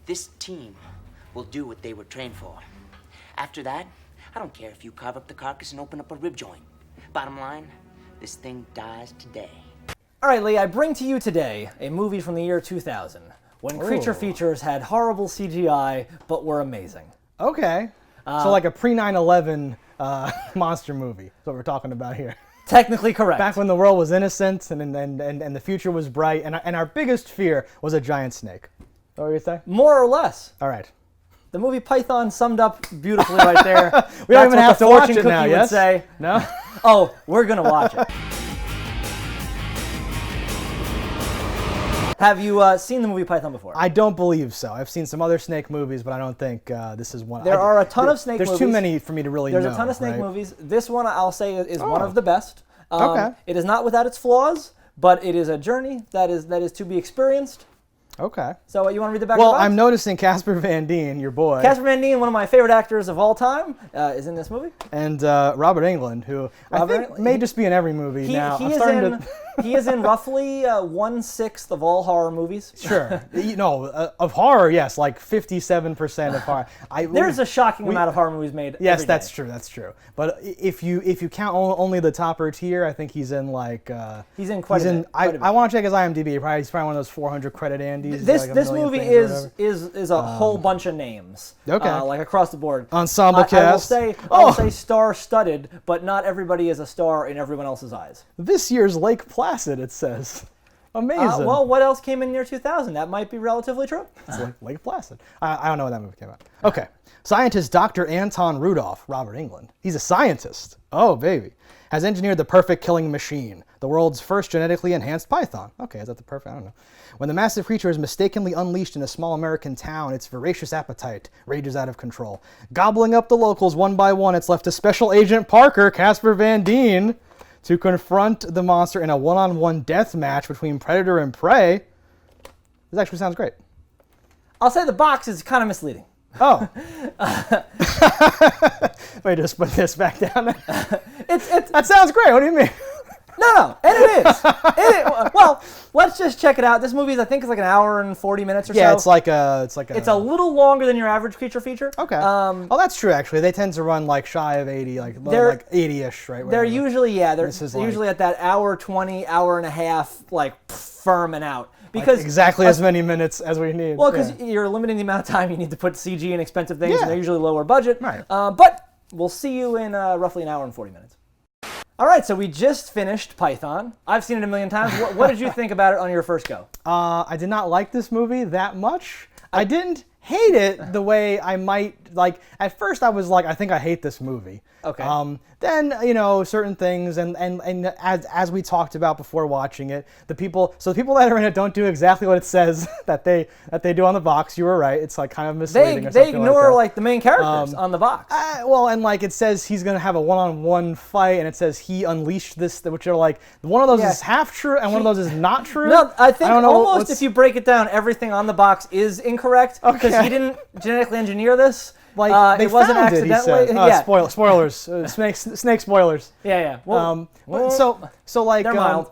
This team will do what they were trained for. After that, I don't care if you carve up the carcass and open up a rib joint. Bottom line, this thing dies today. All right, Lee, I bring to you today a movie from the year 2000, when creature features had horrible CGI, but were amazing. Okay. So like a pre-9/11 monster movie is what we're talking about here. Technically correct. Back when the world was innocent and the future was bright, and our biggest fear was a giant snake. Is that what you say? More or less. All right. The movie Python summed up beautifully right there. We don't even have to watch it now, yes? Say. No? Oh, we're going to watch it. Have you seen the movie Python before? I don't believe so. I've seen some other snake movies, but I don't think this is one. There are a ton of snake movies. There's too many for me to really know. There's a ton of snake movies. This one, I'll say, is one Oh. of the best. Okay. It is not without its flaws, but it is a journey that is to be experienced. Okay. So you want to read the back of Well, the box? I'm noticing Casper Van Dien, your boy. Casper Van Dien, one of my favorite actors of all time, is in this movie. And Robert Englund, who I think may just be in every movie now. He is in roughly 1/6 of all horror movies. Sure. Of horror, yes, like 57% of horror. There's a shocking amount of horror movies made. Yes, every that's day. true. That's true. But if you count only the topper tier, I think he's in like. He's in quite a bit. I want to check his IMDb. He's probably one of those 400 credit Andes. This movie is a whole bunch of names. Okay. Like across the board. Ensemble cast. I will say star-studded, but not everybody is a star in everyone else's eyes. This year's Lake Placid, it says. Amazing. Well, what else came in year 2000? That might be relatively true. It's like Lake Placid. I don't know when that movie came out. Okay. Scientist Dr. Anton Rudolph, Robert Englund. He's a scientist. Oh, baby. Has engineered the perfect killing machine, the world's first genetically enhanced python. Okay, is that the perfect? I don't know. When the massive creature is mistakenly unleashed in a small American town, its voracious appetite rages out of control. Gobbling up the locals one by one, it's left to Special Agent Parker, Casper Van Dien, to confront the monster in a one-on-one death match between predator and prey. This actually sounds great. I'll say the box is kind of misleading. Oh. Wait, just put this back down. That sounds great. What do you mean? No, and it is. Well, let's just check it out. This movie, I think, is like an hour and 40 minutes or so. Yeah, it's a little longer than your average creature feature. Okay. Oh, that's true. Actually, they tend to run like shy of 80, like 80ish, right? They're usually usually at that hour 20, hour and a half, like firm and out. Because like exactly as many minutes as we need. Well, because you're limiting the amount of time you need to put CG and expensive things, Yeah. and they're usually lower budget. Right. But we'll see you in roughly an hour and 40 minutes. All right, so we just finished Python. I've seen it a million times. What did you think about it on your first go? I did not like this movie that much. I didn't hate it the way I might like. At first, I was like, I think I hate this movie. Okay. Then certain things and as we talked about before watching it, the people that are in it don't do exactly what it says that they do on the box. You were right. It's like kind of misleading. They ignore like the main characters on the box. And like it says he's gonna have a one-on-one fight, and it says he unleashed this, which are like one of those is half true and one of those is not true. No, I think almost if you break it down, everything on the box is incorrect because he didn't genetically engineer this. Like they it wasn't found it, accidentally. he said. Spoilers. Snake spoilers. Yeah. Well, so like they're mild.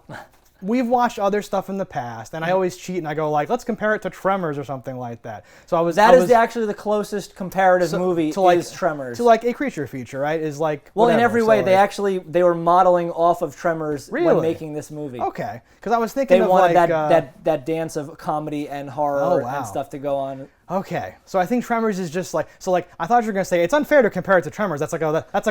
We've watched other stuff in the past, and I always cheat and I go like, let's compare it to Tremors or something like that. So That is actually the closest comparative movie to like is Tremors. To like a creature feature, right? Is like well, whatever. in every way, they were modeling off of Tremors when making this movie. Okay, because I was thinking they of wanted like that dance of comedy and horror and stuff to go on. Okay, so I think Tremors is just like I thought you were gonna say it's unfair to compare it to Tremors. That's like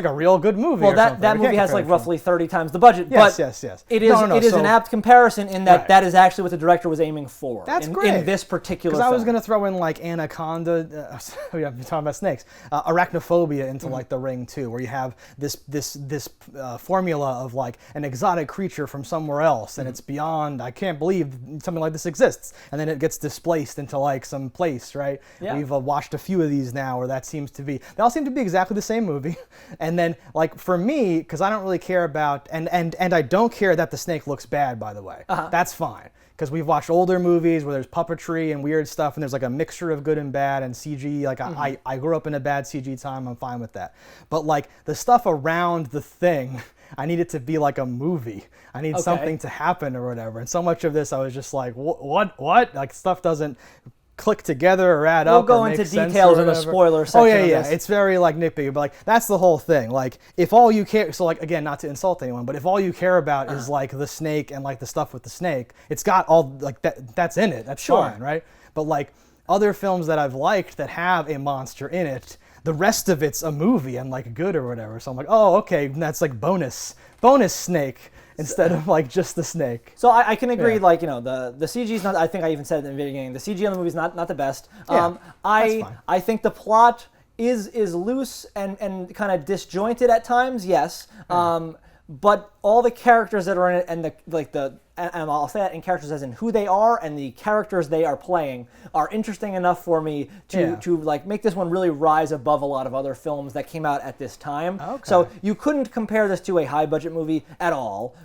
a real good movie. Well, that movie has like roughly 30 times the budget. Yes. It is an apt comparison in that that is actually what the director was aiming for. That's great in this particular. Because I was gonna throw in like Anaconda. I'm talking about snakes. Arachnophobia into like The Ring too, where you have this formula of like an exotic creature from somewhere else, and it's beyond. I can't believe something like this exists, and then it gets displaced into like some place, right? Yeah. We've watched a few of these now where they all seem to be exactly the same movie. And then like for me, because I don't really care about, and I don't care that the snake looks bad, by the way. That's fine. Because we've watched older movies where there's puppetry and weird stuff, and there's like a mixture of good and bad and CG. Like I grew up in a bad CG time, I'm fine with that. But like the stuff around the thing, I need it to be like a movie. I need something to happen or whatever. And so much of this, I was just like, what? Like stuff doesn't click together or add we'll up. We'll go or into make sense details or in the whatever. spoiler section. Oh yeah, of yeah. this. It's very like nitpicky, but like that's the whole thing. Like if all you care, so like again, not to insult anyone, but if all you care about is like the snake and like the stuff with the snake, it's got all like that's in it. That's fine, right? But like other films that I've liked that have a monster in it, the rest of it's a movie and like good or whatever. So I'm like, oh, okay, that's like bonus snake instead of like just the snake. So I can agree, like, you know, the CG's not, I think I even said it in the beginning, the CG on the movie's not the best. Yeah, that's fine. I think the plot is loose and kind of disjointed at times, yes. But all the characters that are in it and I'll say that in characters as in who they are and the characters they are playing are interesting enough for me to like make this one really rise above a lot of other films that came out at this time. Okay. So you couldn't compare this to a high budget movie at all,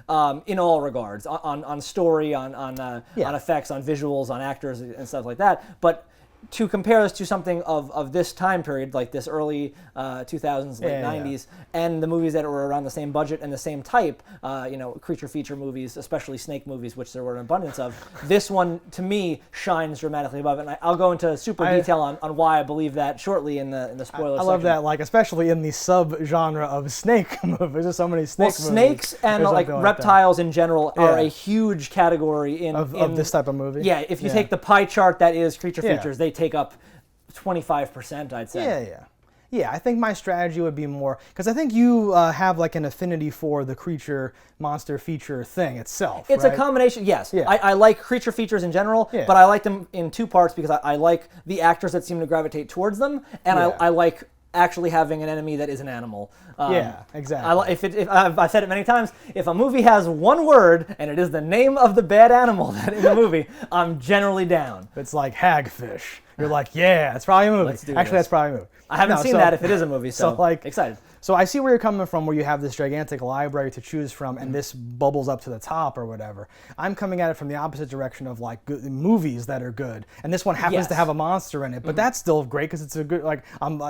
in all regards, on story, on effects, on visuals, on actors and stuff like that. But to compare this to something of this time period, like this early 2000s, late 90s, and the movies that were around the same budget and the same type, you know, creature feature movies, especially snake movies, which there were an abundance of, this one, to me, shines dramatically above it. And I'll go into super detail on why I believe that shortly in the spoiler section. I love that, like, especially in the sub-genre of snake movies. There's so many snake movies. Snakes and like reptiles in general are a huge category of this type of movie. Yeah, if you take the pie chart that is creature features, they take up 25%, I'd say. Yeah, I think my strategy would be more, because I think you have like an affinity for the creature monster feature thing itself. It's a combination, yes. Yeah. I like creature features in general, but I like them in two parts because I like the actors that seem to gravitate towards them, and I like actually having an enemy that is an animal. Yeah, exactly. If I've said it many times, if a movie has one word and it is the name of the bad animal that in the movie, I'm generally down. It's like hagfish. You're like, yeah, it's probably a movie. Let's do Actually, this. that's probably a movie. I haven't seen that if it is a movie, so like excited. So I see where you're coming from, where you have this gigantic library to choose from, and this bubbles up to the top or whatever. I'm coming at it from the opposite direction of like good movies that are good, and this one happens to have a monster in it, but that's still great because it's a good like.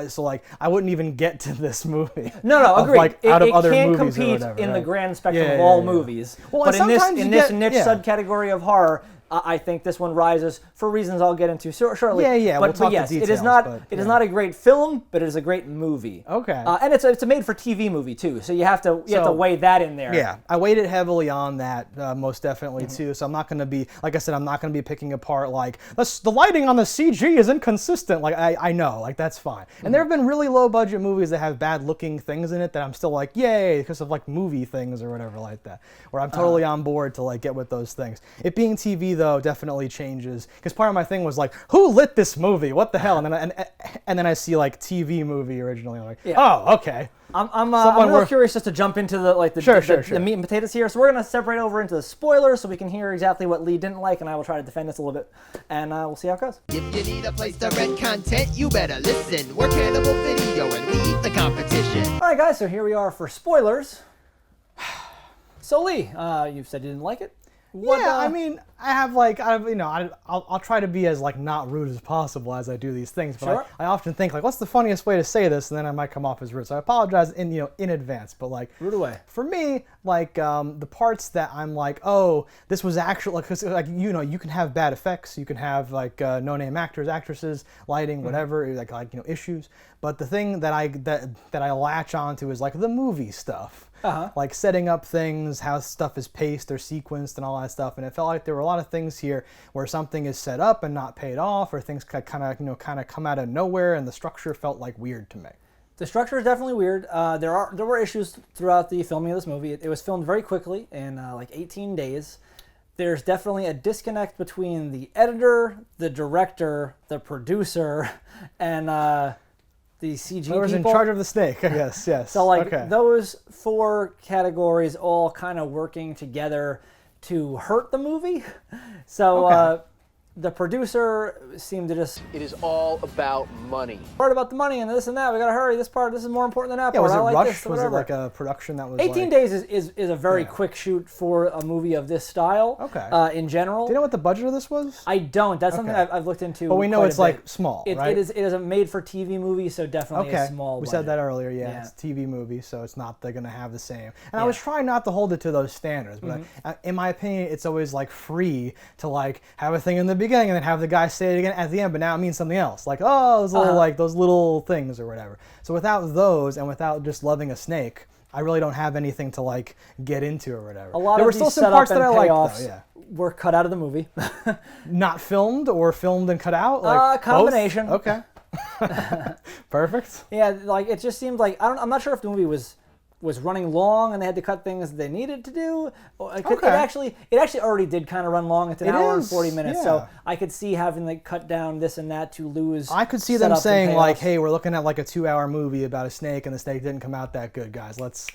So like I wouldn't even get to this movie. No, agreed. Like, out of other can't movies compete or whatever, in right? the grand spectrum of all movies. Well, but in this niche yeah. subcategory of horror, I think this one rises for reasons I'll get into shortly. Yeah. But, We'll talk yes, the details, it is not. but, It is not a great film, but it is a great movie. Okay. And it's a made-for-TV movie too, so you have to weigh that in there. Yeah, I weighted heavily on that, most definitely too. So I'm not going to be, like I said, I'm not going to be picking apart like the lighting on the CG is inconsistent. Like I know, like that's fine. And there have been really low budget movies that have bad looking things in it that I'm still like, yay, because of like movie things or whatever like that, where I'm totally on board to like get with those things. It being TV though definitely changes, because part of my thing was like, who lit this movie? What the hell? And then I see like TV movie originally. I'm like, oh, okay. I'm a little curious just to jump into the meat and potatoes here. So we're going to separate over into the spoilers so we can hear exactly what Lee didn't like, and I will try to defend this a little bit, and we'll see how it goes. If you need a place to rent content, you better listen. We're Cannibal Video and we eat the competition. All right, guys, so here we are for spoilers. So Lee, you've said you didn't like it. I mean, I'll try to be as like not rude as possible as I do these things, but I often think like, what's the funniest way to say this, and then I might come off as rude. So I apologize in advance. But like, rude away. For me, like the parts that I'm like, oh, this was actually like you can have bad effects, you can have like no-name actors, actresses, lighting, whatever, like issues. But the thing that I latch onto is like the movie stuff. Like setting up things, how stuff is paced or sequenced and all that stuff. And it felt like there were a lot of things here where something is set up and not paid off, or things kind of come out of nowhere, and the structure felt like weird to me. The structure is definitely weird. There were issues throughout the filming of this movie. It was filmed very quickly in like 18 days. There's definitely a disconnect between the editor, the director, the producer, and the CG people. Whoever's in charge of the snake, I guess, yes. So like those four categories all kind of working together to hurt the movie. So the producer seemed to just... It is all about money. Part about the money and this and that. We gotta hurry. This is more important than that part. Was it I like rushed? this, Was it like a production that was 18 days is a very quick shoot for a movie of this style. In general. Do you know what the budget of this was? I don't. That's something I've looked into. But we know it's like small, right? It is a made-for-TV movie, so definitely a small we budget. said that earlier, it's a TV movie, so it's not they're going to have the same. And I was trying not to hold it to those standards, but in my opinion, it's always like free to like have a thing in the beginning and then have the guy say it again at the end, but now it means something else. Like, oh, those little, like those little things or whatever. So without those and without just loving a snake, I really don't have anything to like get into or whatever. A lot there of were these still some setup parts and that I liked, payoffs though, yeah. were cut out of the movie. Not filmed or filmed and cut out? Like combination. Both? Okay. Perfect. Yeah, like it just seemed like I'm not sure if the movie was running long and they had to cut things they needed to do. It actually already did kind of run long. It's an hour and 40 minutes, so I could see having like cut down this and that to lose. I could see them saying like, "Hey, we're looking at like a 2-hour movie about a snake, and the snake didn't come out that good, guys. Let's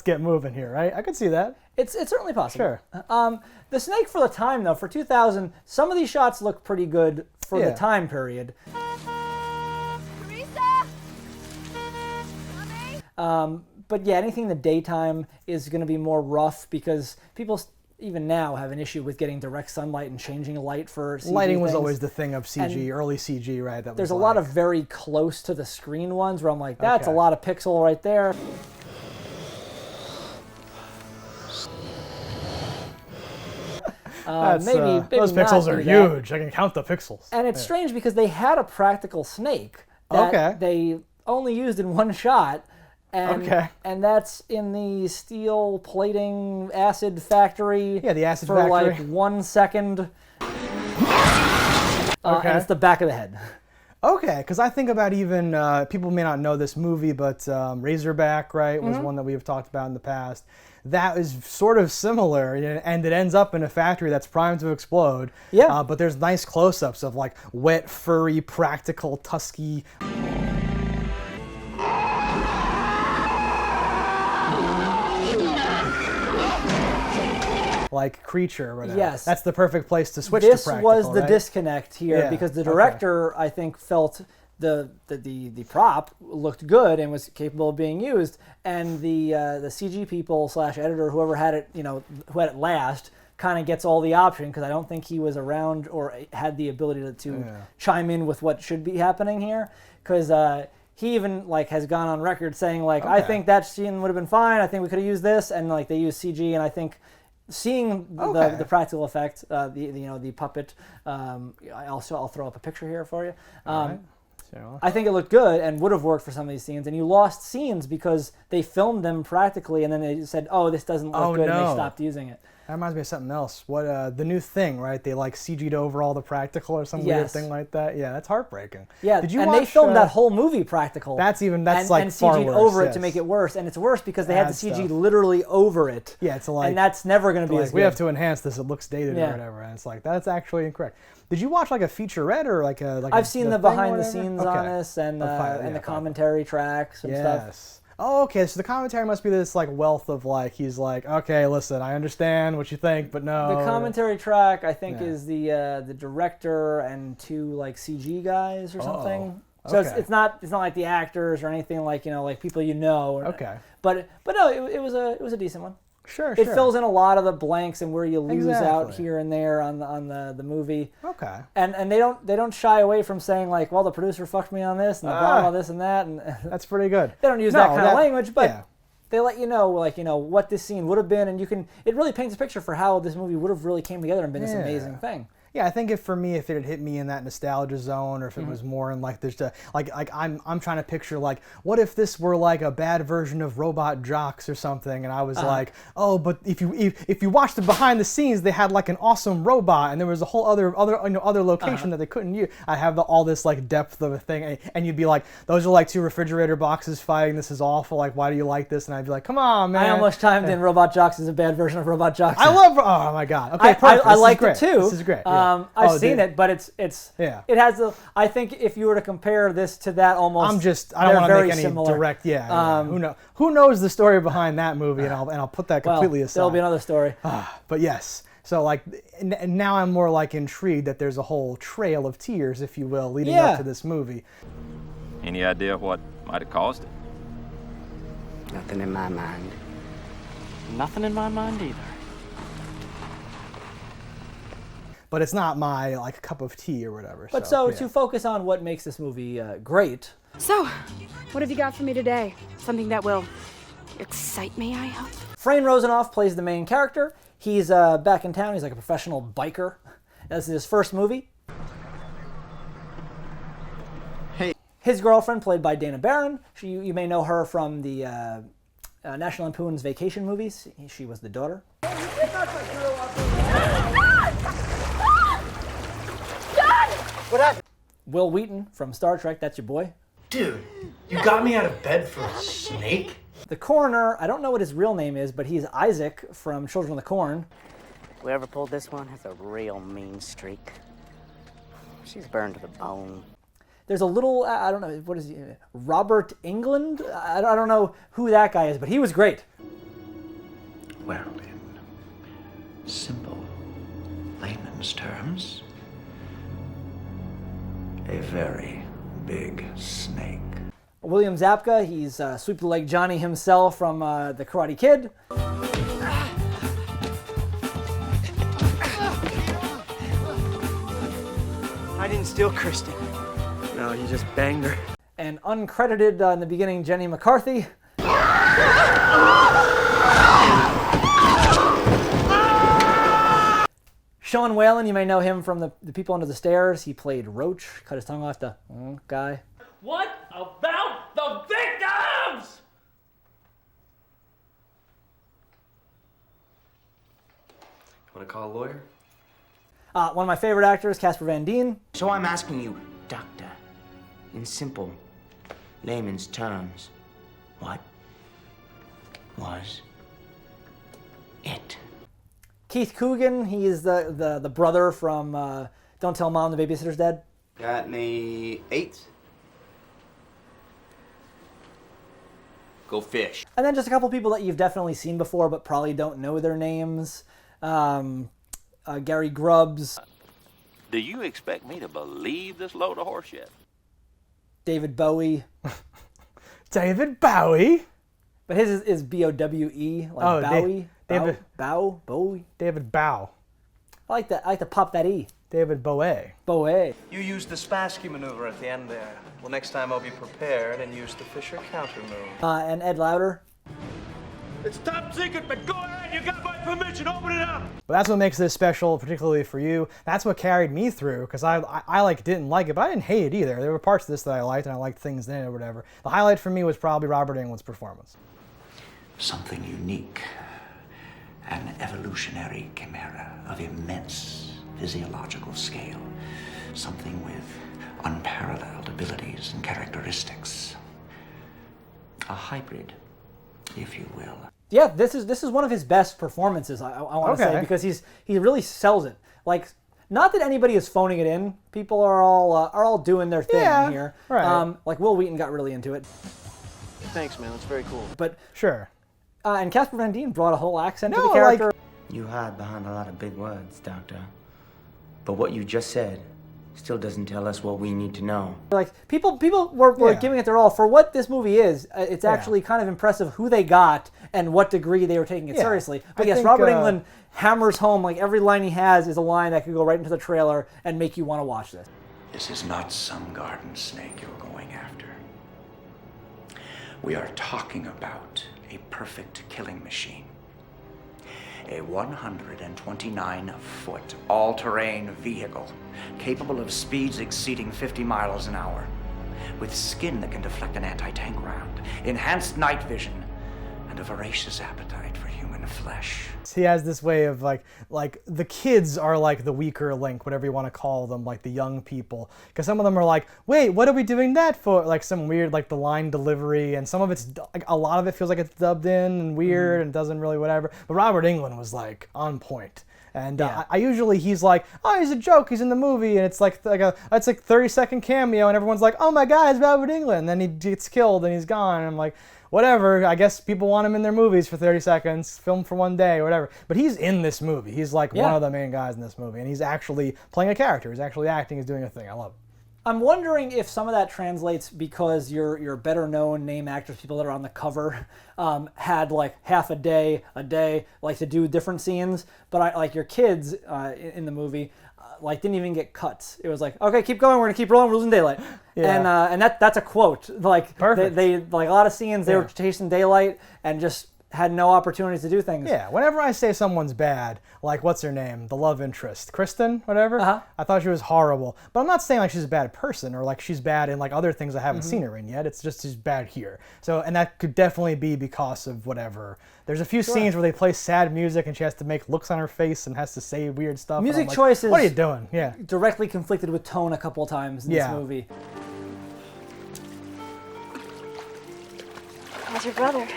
get moving here." Right? I could see that. It's certainly possible. Sure. The snake for the time though, for 2000, some of these shots look pretty good for the time period. But yeah, anything in the daytime is going to be more rough because people even now have an issue with getting direct sunlight and changing light for CG Lighting was things. always the thing of CG, early CG, right? That There's was a lot of very close to the screen ones where I'm like, that's a lot of pixel right there. Maybe those pixels are huge. I can count the pixels. And it's strange because they had a practical snake that they only used in one shot. And that's in the steel plating acid factory. Yeah, the acid for factory. like 1 second. And it's the back of the head. Okay, because I think about even, people may not know this movie, but Razorback, right, was one that we have talked about in the past. That is sort of similar, and it ends up in a factory that's primed to explode. Yeah. But there's nice close-ups of like wet, furry, practical, tusky... like creature or whatever. Yes. That's the perfect place to switch to practical, This was the right? disconnect here because the director, I think, felt the prop looked good and was capable of being used, and the CG people / editor, whoever had it, who had it last, kind of gets all the option because I don't think he was around or had the ability to chime in with what should be happening here because he even like has gone on record saying like I think that scene would have been fine. I think we could have used this, and like they used CG, and I think seeing the practical effect, the puppet. I'll throw up a picture here for you. I think it looked good and would have worked for some of these scenes. And you lost scenes because they filmed them practically, and then they said, "Oh, this doesn't look good," and they stopped using it. That reminds me of something else. What the new thing, right? They like CG'd over all the practical or some weird thing like that. Yeah, that's heartbreaking. Yeah, did you and watch, they filmed that whole movie practical. That's and like far CG'd worse, over it to make it worse, and it's worse because they had the CG literally over it. Yeah, it's like, and that's never going to be as good. We have to enhance this. It looks dated or whatever, and it's like that's actually incorrect. Did you watch like a featurette or like a? I've seen the behind the scenes on this and the commentary tracks and stuff. Oh, okay. So the commentary must be this like wealth of like he's like, okay, listen, I understand what you think, but no. The commentary track I think is the director and 2 like CG guys or something. So it's not like the actors or anything like like people Okay. But no, it was a decent one. Sure. It fills in a lot of the blanks and where you lose out here and there on the movie. Okay. And they don't shy away from saying like, well, the producer fucked me on this and the blah blah this and that, and that's pretty good. They don't use that kind of language, but they let you know what this scene would have been, and it really paints a picture for how this movie would have really came together and been this amazing thing. Yeah, I think if it had hit me in that nostalgia zone, or if it was more in like there's like I'm trying to picture like what if this were like a bad version of Robot Jocks or something, and I was like, oh, but if you watch the behind the scenes, they had like an awesome robot, and there was a whole other location that they couldn't use. I have all this like depth of a thing, and you'd be like, those are like 2 refrigerator boxes fighting. This is awful. Like, why do you like this? And I'd be like, come on, man. I almost chimed in Robot Jocks is a bad version of Robot Jocks. I love. Oh my god. Okay, perfect. I liked it too. This is great. I've seen it, but it has I think if you were to compare this to that, almost I don't want to make any similar. direct. Who knows the story behind that movie, and I'll put that completely aside. There'll be another story. But yes, so like now I'm more like intrigued that there's a whole trail of tears, if you will, leading up to this movie. Any idea what might have caused it? Nothing in my mind. Nothing in my mind either. But it's not my like cup of tea or whatever. But to focus on what makes this movie great. So, what have you got for me today? Something that will excite me, I hope? Frayne Rosenoff plays the main character. He's back in town. He's like a professional biker. This is his first movie. His girlfriend, played by Dana Barron. You may know her from the National Lampoon's Vacation movies. She was the daughter. What happened? Will Wheaton from Star Trek, that's your boy. Dude, you got me out of bed for a snake? The coroner, I don't know what his real name is, but he's Isaac from Children of the Corn. Whoever pulled this one has a real mean streak. She's burned to the bone. There's a little, I don't know, what is he, Robert Englund? I don't know who that guy is, but he was great. Well, in simple layman's terms, a very big snake. William Zabka, he's Sweep the Leg Johnny himself from The Karate Kid. I didn't steal Kristen. No, you just banged her. And uncredited in the beginning, Jenny McCarthy. Sean Whalen, you may know him from the People Under the Stairs. He played Roach, cut his tongue off the guy. What about the victims? Want to call a lawyer? One of my favorite actors, Casper Van Dien. So I'm asking you, Doctor, in simple layman's terms, what was it? Keith Coogan, he is the brother from Don't Tell Mom the Babysitter's Dead. Got any 8? Go fish. And then just a couple people that you've definitely seen before but probably don't know their names. Gary Grubbs. Do you expect me to believe this load of horseshit? David Bowie. David Bowie? But his is B-O-W-E, like Bowie. Bowie. David Bow. I like that. I like to pop that E. David Bowie. Bowie. You used the Spassky maneuver at the end there. Well, next time I'll be prepared and use the Fisher counter move. And Ed Lauder. It's top secret, but go ahead. You got my permission. Open it up. But that's what makes this special, particularly for you. That's what carried me through, because I like didn't like it, but I didn't hate it either. There were parts of this that I liked, and I liked things in it or whatever. The highlight for me was probably Robert Englund's performance. Something unique, an evolutionary chimera of immense physiological scale, something with unparalleled abilities and characteristics. A hybrid, if you will. Yeah, this is one of his best performances, I want to say, because he really sells it. Like, not that anybody is phoning it in. People are all doing their thing here. Right. Like Will Wheaton got really into it. Thanks, man. That's very cool. But sure. And Casper Van Dien brought a whole accent to the character. You hide behind a lot of big words, Doctor. But what you just said still doesn't tell us what we need to know. Like, people were giving it their all. For what this movie is, it's actually kind of impressive who they got and what degree they were taking it seriously. But yes, Robert Englund hammers home, like, every line he has is a line that could go right into the trailer and make you want to watch this. This is not some garden snake you're going after. We are talking about a perfect killing machine. A 129-foot all-terrain vehicle capable of speeds exceeding 50 miles an hour, with skin that can deflect an anti-tank round, enhanced night vision, and a voracious appetite for human flesh. He has this way of like the kids are like the weaker link, whatever you want to call them, like the young people. Because some of them are like, wait, what are we doing that for? Like some weird, like the line delivery, and some of it's, like a lot of it feels like it's dubbed in and weird and doesn't really whatever. But Robert Englund was like on point. And I usually, he's like, oh, he's a joke, he's in the movie, and it's like a 30-second cameo, and everyone's like, oh my God, it's Robert Englund. And then he gets killed and he's gone, and I'm like, whatever, I guess people want him in their movies for 30 seconds, film for one day or whatever. But he's in this movie. He's like one of the main guys in this movie, and he's actually playing a character. He's actually acting, he's doing a thing. I love it. I'm wondering if some of that translates because your better known name actors, people that are on the cover, had like half a day, like to do different scenes. But like your kids in the movie, like didn't even get cuts. It was like, okay, keep going, we're gonna keep rolling, we're losing daylight. And that's a quote. Like they like a lot of scenes they were chasing daylight and just had no opportunities to do things. Yeah, whenever I say someone's bad, like what's her name, the love interest, Kristen, whatever, I thought she was horrible. But I'm not saying like she's a bad person or like she's bad in like other things I haven't seen her in yet. It's just she's bad here. So, and that could definitely be because of whatever. There's a few scenes where they play sad music and she has to make looks on her face and has to say weird stuff. Music like, choices. What are you doing? Yeah. Directly conflicted with tone a couple of times in this movie. How's your brother?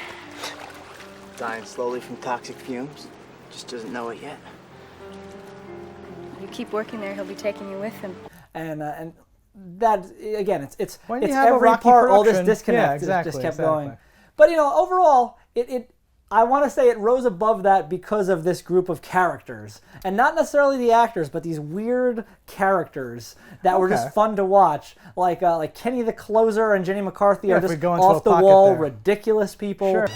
Dying slowly from toxic fumes. Just doesn't know it yet. You keep working there, he'll be taking you with him. And that again, it's When you it's have a every rocky part. All this production- disconnect yeah, exactly, just kept exactly. going. But you know, overall, I want to say it rose above that because of this group of characters, and not necessarily the actors, but these weird characters that were just fun to watch, like Kenny the Closer and Jenny McCarthy are just off the wall, ridiculous people. Sure.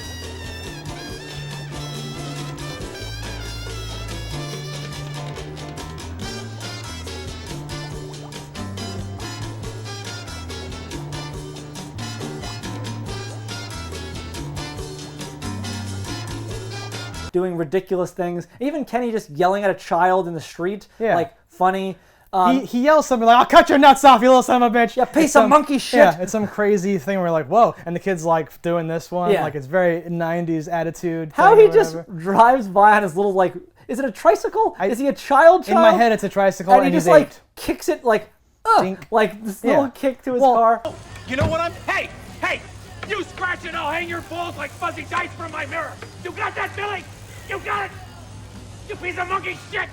Doing ridiculous things. Even Kenny just yelling at a child in the street, like funny. He yells something like, "I'll cut your nuts off, you little son of a bitch." Yeah, piece of monkey shit. Yeah, it's some crazy thing where like, whoa, and the kid's like doing this one. Yeah. Like it's very 90s attitude. How thing he or just whatever. drives by on his little like, is it a tricycle? Is he a child? In my head, it's a tricycle, and he just he's like 8. kicks it like, like this Yeah. little kick to his car. You know what I'm... Hey! Hey! You scratch it, I'll hang your balls like fuzzy dice from my mirror! You got that, Billy? You got it? You piece of monkey shit!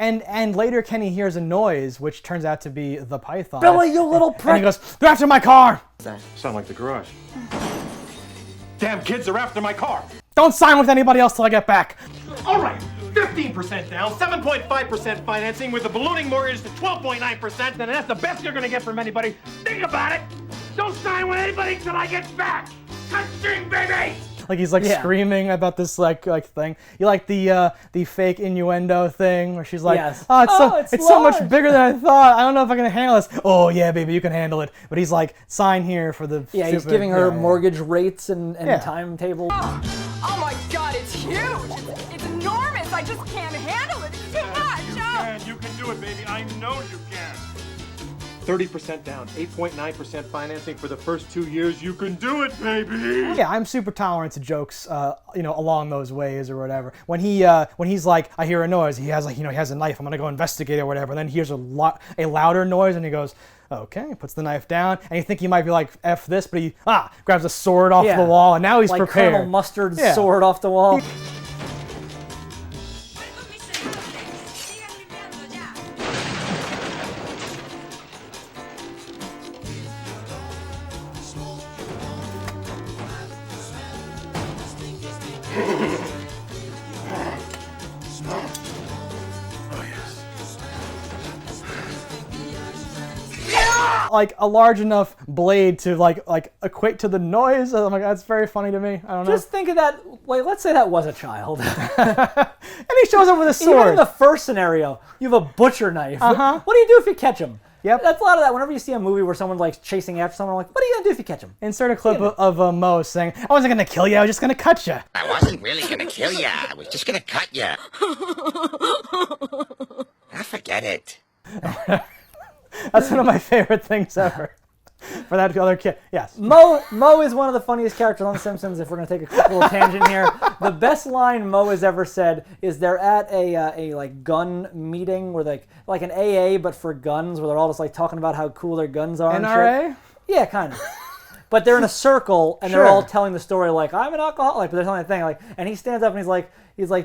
And later Kenny hears a noise, which turns out to be the python. Billy, you little prick! And he goes, "They're after my car!" Sound like the garage. Damn kids, they're after my car! "Don't sign with anybody else till I get back." All right, 15% down, 7.5% financing with a ballooning mortgage to 12.9%, and that's the best you're gonna get from anybody. Think about it! Don't sign with anybody till I get back! Touching, baby! Like he's like screaming about this like thing. You like the fake innuendo thing where she's like, it's so much bigger than I thought. I don't know if I can handle this. "Oh yeah, baby, you can handle it." But he's like, "Sign here for the." Yeah, he's giving her mortgage rates and timetable. Oh my God, it's huge! It's enormous! I just can't handle it! It's too much! You can do it, baby. I know you can. 30% down, 8.9% financing for the first 2 years. You can do it, baby. Yeah, I'm super tolerant to jokes, along those ways or whatever. When he's like, "I hear a noise," he has like, he has a knife. "I'm gonna go investigate" or whatever. And then he hears a louder noise, and he goes, "Okay," puts the knife down, and you think he might be like, "F this," but he grabs a sword off the wall, and now he's like prepared. Colonel Mustard's sword off the wall. Like a large enough blade to like equate to the noise. I'm like, that's very funny to me. I don't know. Just think of that. Like, let's say that was a child, and he shows up with a sword. Even in the first scenario, you have a butcher knife. What do you do if you catch him? Yep. That's a lot of that. Whenever you see a movie where someone's like chasing after someone, like, what are you gonna do if you catch him? Insert a clip of Mo saying, "I wasn't gonna kill you. I was just gonna cut you." "I wasn't really gonna kill you. I was just gonna cut you." Forget it. That's one of my favorite things ever. For that other kid, yes. Mo is one of the funniest characters on The Simpsons. If we're gonna take a quick little tangent here, the best line Mo has ever said is they're at a like gun meeting where like an AA but for guns, where they're all just like talking about how cool their guns are. NRA? And shit. Yeah, kind of. But they're in a circle and they're all telling the story like, "I'm an alcoholic," but they're telling the thing like, and he stands up and he's like,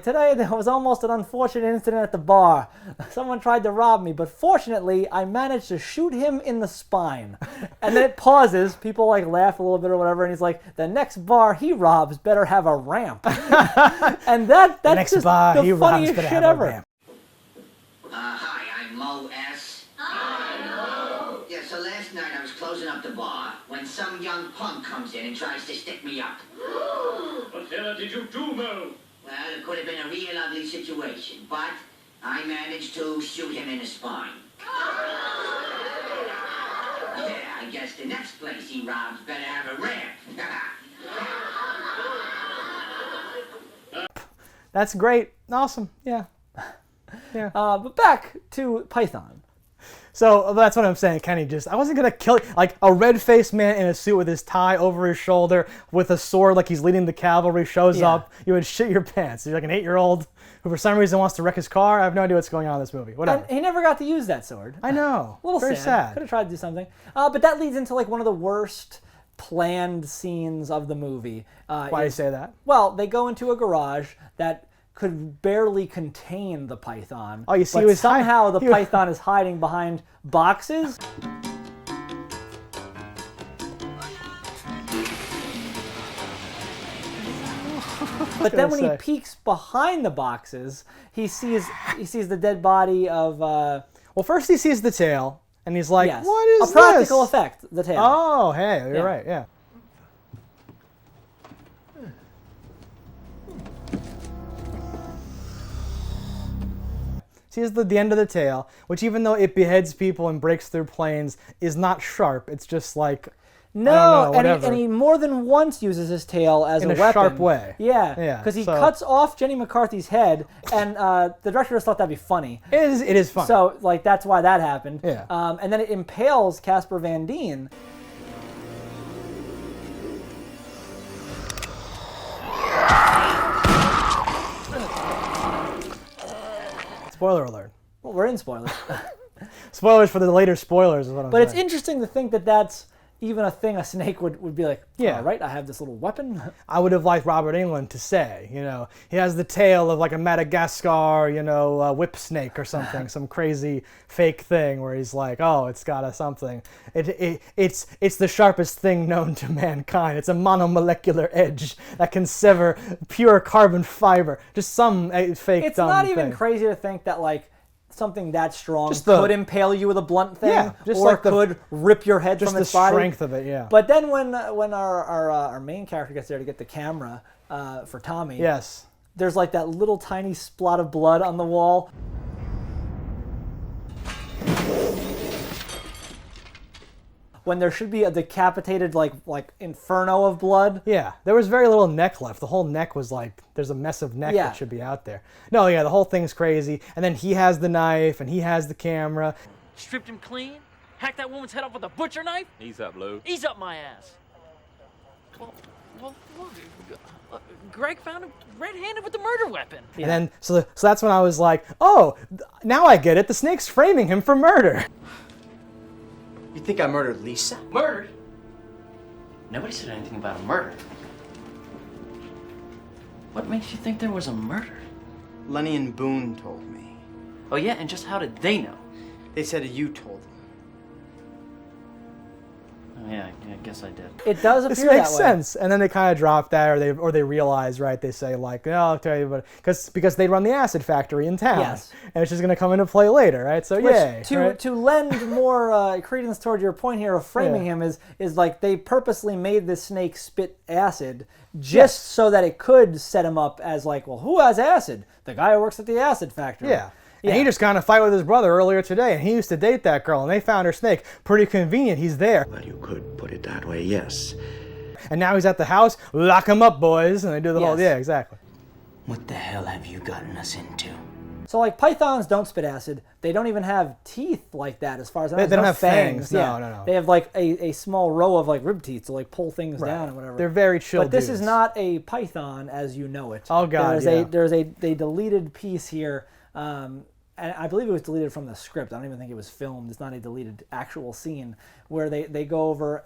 "Today there was almost an unfortunate incident at the bar. Someone tried to rob me, but fortunately I managed to shoot him in the spine." And then it pauses, people like laugh a little bit or whatever, and he's like, "The next bar he robs better have a ramp." And that's the next just bar the he robs funniest better shit have a ever. ramp. Hi, I'm Mo S. Hi, Mo. Yeah, so last night I was closing up the bar when some young punk comes in and tries to stick me up. What the hell did you do, Mo? Well, it could have been a real ugly situation, but I managed to shoot him in the spine. Yeah, I guess the next place he robs better have a ramp. That's great. Awesome. Yeah. Yeah. But back to Python. So that's what I'm saying, Kenny. I wasn't gonna kill like a red-faced man in a suit with his tie over his shoulder with a sword, like he's leading the cavalry, shows up. You would shit your pants. You're like an 8-year-old who, for some reason, wants to wreck his car. I have no idea what's going on in this movie. Whatever. And he never got to use that sword. I know. A little very sad. Could have tried to do something. But that leads into like one of the worst planned scenes of the movie. Why do you say that? Well, they go into a garage that could barely contain the python. Oh, you see, but somehow the python is hiding behind boxes. But then when he peeks behind the boxes, he sees the dead body of. Well, first he sees the tail, and he's like, yes. "What is this?" A practical effect. The tail. Oh, hey, you're right. Yeah. Sees the end of the tail, which even though it beheads people and breaks through planes, is not sharp. It's just like, no, and he more than once uses his tail as a weapon. In a sharp way. Yeah, because he cuts off Jenny McCarthy's head, and the director just thought that'd be funny. It is funny. So, like, that's why that happened. Yeah. And then it impales Casper Van Dien. Spoiler alert. Well, we're in spoilers. Spoilers for the later spoilers is what I'm saying. But it's interesting to think that that's even a thing a snake would be like, yeah, all right, I have this little weapon. I would have liked Robert Englund to say, you know, he has the tail of like a Madagascar, you know, whip snake or something, some crazy fake thing where he's like, oh, it's got a something. It's the sharpest thing known to mankind. It's a monomolecular edge that can sever pure carbon fiber. Just some fake It's dumb not even thing. crazy to think that like something that strong Just could impale you with a blunt thing, yeah, just or like could rip your head just from its the body. strength of it, yeah. But then when our main character gets there to get the camera for Tommy, yes, there's like that little tiny splot of blood on the wall. When there should be a decapitated like inferno of blood. Yeah, there was very little neck left. The whole neck was like, there's a mess of neck that should be out there. No, yeah, the whole thing's crazy. And then he has the knife and he has the camera. Stripped him clean? Hacked that woman's head off with a butcher knife? Ease up, Lou. Ease up my ass. Well, Greg found him red-handed with the murder weapon. And then, so that's when I was like, oh, now I get it. The snake's framing him for murder. You think I murdered Lisa? Murdered? Nobody said anything about a murder. What makes you think there was a murder? Lenny and Boone told me. Oh yeah, and just how did they know? They said you told them. Oh yeah, I guess I did. It does appear This makes that way. sense. And then they kind of drop that, or they realize, right? They say like, oh, I'll tell you, but because they run the acid factory in town, Yes. and it's just gonna come into play later, right? So yay. To lend more credence toward your point here of framing him is like they purposely made this snake spit acid just so that it could set him up as like, well, who has acid? The guy who works at the acid factory. Yeah. And he just got in a fight with his brother earlier today, and he used to date that girl, and they found her snake. Pretty convenient, he's there. Well, you could put it that way, yes. And now he's at the house, lock him up, boys, and they do the whole, yeah, exactly. What the hell have you gotten us into? So like pythons don't spit acid. They don't even have teeth like that as far as I know. They don't have fangs. Yeah. No. They have like a small row of like rib teeth to like pull things down and whatever. They're very chill But this is dudes. not a python as you know it. Oh God, There's a deleted piece here. And I believe it was deleted from the script. I don't even think it was filmed. It's not a deleted actual scene where they go over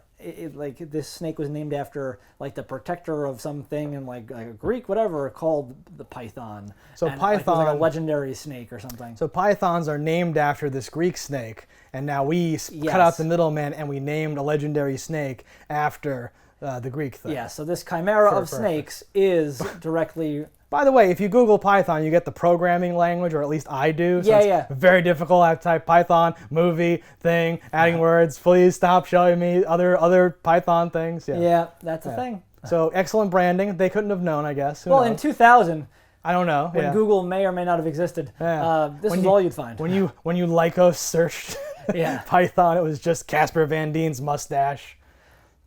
like this snake was named after like the protector of something in like a Greek whatever called the python. So and, python like, it was like a legendary snake or something. So pythons are named after this Greek snake, and now we cut out the middleman and we named a legendary snake after the Greek thing. Yeah. So this chimera of snakes is directly. By the way, if you Google Python, you get the programming language, or at least I do. So it's very difficult. I have to type Python, movie, thing, adding words. Please stop showing me other Python things. Yeah, that's a thing. So excellent branding. They couldn't have known, I guess. Who Well, knows? in 2000. I don't know. When Google may or may not have existed, this is all you'd find. When you Lycos searched Python, it was just Casper Van Dien's mustache.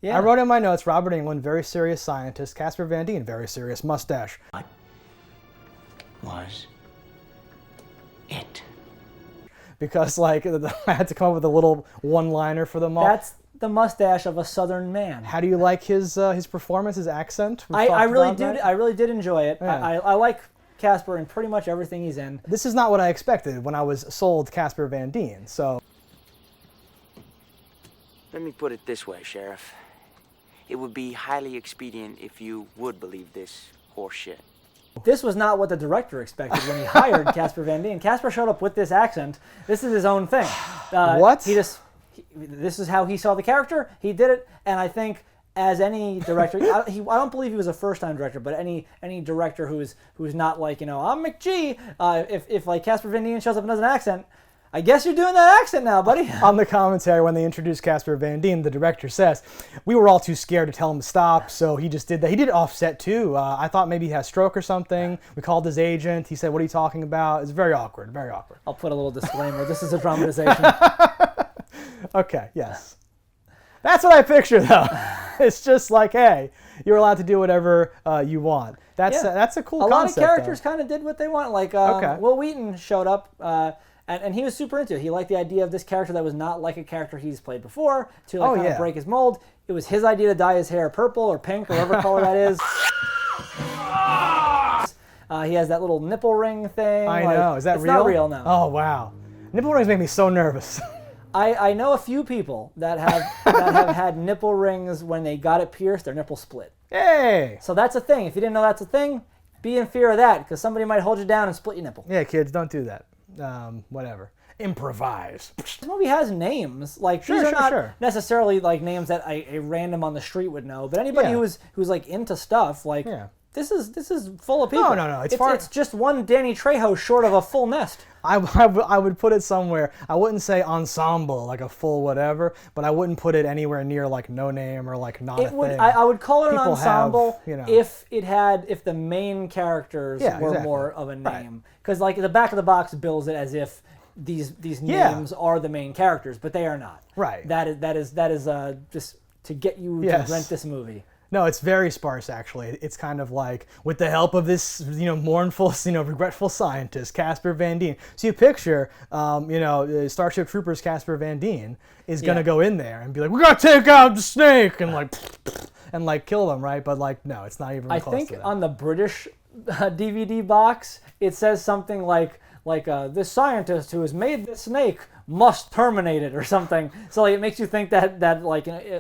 Yeah. I wrote in my notes, Robert Englund, very serious scientist. Casper Van Dien, very serious mustache. was it. Because like I had to come up with a little one-liner for them all. That's the mustache of a Southern man. How do you like his performance, his accent? I really did enjoy it. Yeah. I like Casper in pretty much everything he's in. This is not what I expected when I was sold Casper Van Dien. So Let me put it this way, Sheriff. It would be highly expedient if you would believe this horse shit. This was not what the director expected when he hired Casper Van Dien. Casper showed up with this accent. This is his own thing. What? This is how he saw the character. He did it, and I think as any director, I don't believe he was a first-time director, but any director who's not like, I'm McGee, if like Casper Van Dien shows up and does an accent, I guess you're doing that accent now, buddy. On the commentary, when they introduced Casper Van Dien, the director says, we were all too scared to tell him to stop, so he just did that. He did it offset, too. I thought maybe he had a stroke or something. We called his agent. He said, what are you talking about? It's very awkward, very awkward. I'll put a little disclaimer. This is a dramatization. Okay, yes. That's what I picture, though. It's just like, hey, you're allowed to do whatever you want. That's a cool concept. A lot of characters kind of did what they want. Like, Will Wheaton showed up, and he was super into it. He liked the idea of this character that was not like a character he's played before to kind of break his mold. It was his idea to dye his hair purple or pink or whatever color that is. He has that little nipple ring thing. I know. Is that it's real? It's not real now. Oh, wow. Nipple rings make me so nervous. I know a few people that have had nipple rings when they got it pierced, their nipple split. Hey! So that's a thing. If you didn't know that's a thing, be in fear of that, because somebody might hold you down and split your nipple. Yeah, kids, don't do that. Whatever. Improvise. This movie has names. Like, these are not necessarily like names that a random on the street would know, but anybody who's like into stuff, like this is full of people. No. It's just one Danny Trejo short of a full nest. I would put it somewhere. I wouldn't say ensemble, like a full whatever, but I wouldn't put it anywhere near like No Name or like Not a Thing. I would call it an ensemble have, if the main characters were more of a name. Because like the back of the box bills it as if these names are the main characters, but they are not. Right. That is just to get you to rent this movie. No, it's very sparse, actually. It's kind of like, with the help of this, mournful, regretful scientist, Casper Van Dien. So you picture, Starship Troopers Casper Van Dien is going to go in there and be like, we got to take out the snake, and kill them, right? But no, it's not even close to that. I think on the British DVD box, it says something like this scientist who has made this snake must terminate it or something. So it makes you think that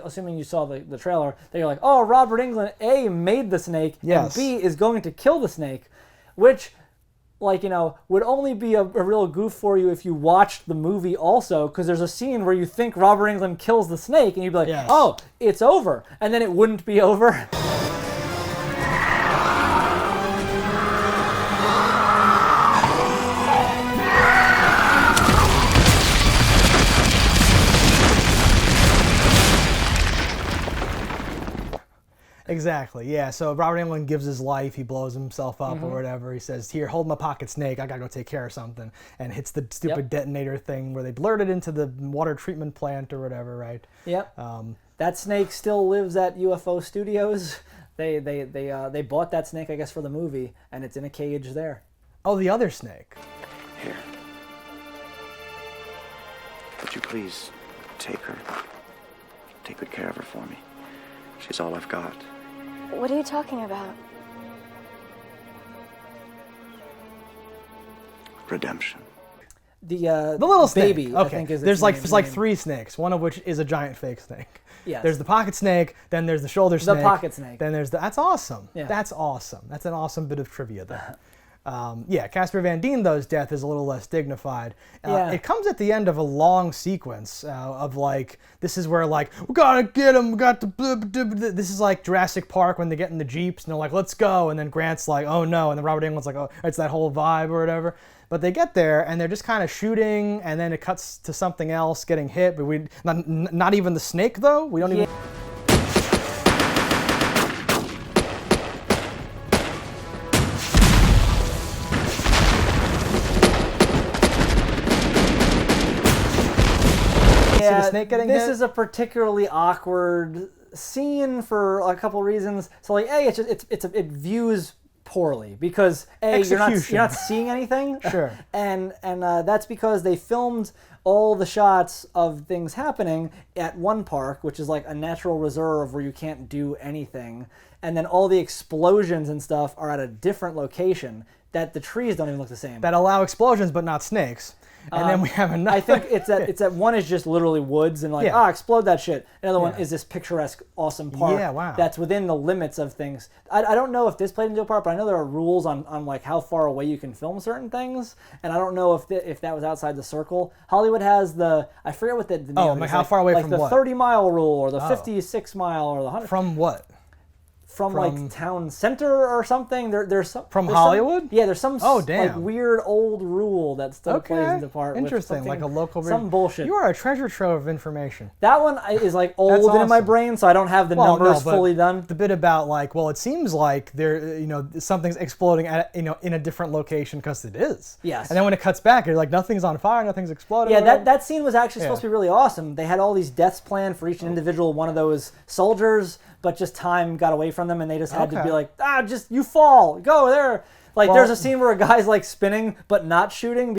assuming you saw the trailer, that you're like, oh, Robert Englund A made the snake and B is going to kill the snake, which would only be a real goof for you if you watched the movie also, because there's a scene where you think Robert Englund kills the snake and you'd be like, oh, it's over, and then it wouldn't be over. Exactly, yeah. So Robert Englund gives his life, he blows himself up or whatever. He says, here, hold my pocket snake, I gotta go take care of something. And hits the stupid detonator thing where they blurt it into the water treatment plant or whatever, right? Yep. That snake still lives at UFO Studios. They bought that snake, I guess, for the movie, and it's in a cage there. Oh, the other snake. Here. Would you please take her? Take good care of her for me. She's all I've got. What are you talking about? Redemption. The little baby, snake. Okay. I think is there's its name. three snakes, one of which is a giant fake snake. Yes. There's the pocket snake, then there's the shoulder snake. The pocket snake. Then there's that's awesome. Yeah. That's awesome. That's an awesome bit of trivia there. Casper Van Dien, though, his death is a little less dignified. It comes at the end of a long sequence of this is where we gotta get him, this is like Jurassic Park when they get in the Jeeps and they're like, let's go, and then Grant's like, oh no, and then Robert Englund's like, oh, it's that whole vibe or whatever. But they get there and they're just kind of shooting, and then it cuts to something else getting hit, but not even the snake, though. We don't even... Yeah, snake getting this hit? is a particularly awkward scene for a couple reasons. So it views poorly because you're not seeing anything. Sure. And that's because they filmed all the shots of things happening at one park, which is like a natural reserve where you can't do anything. And then all the explosions and stuff are at a different location that the trees don't even look the same. That allow explosions but not snakes. And then we have another. I think it's that one is just literally woods and explode that shit. Another one is this picturesque, awesome park. Yeah, wow. That's within the limits of things. I don't know if this played into a part, but I know there are rules on like how far away you can film certain things, and I don't know if that was outside the circle. Hollywood has I forget what the name is. How far away like from the what? 30-mile rule or the 56 mile or the 100. From what? From like town center or something. There's some from Hollywood. There's some damn. like weird old rule that still plays into part. Interesting, like a local. Some bullshit. You are a treasure trove of information. That one is like old and in my brain, so I don't have the numbers fully done. The bit about like, it seems like there, something's exploding at, in a different location because it is. Yes. And then when it cuts back, you're like, nothing's on fire, nothing's exploding. Yeah, that scene was actually supposed to be really awesome. They had all these deaths planned for each individual one of those soldiers, but just time got away from them, and they just had to be like, just you fall, go there. Like, there's a scene where a guy's like spinning but not shooting.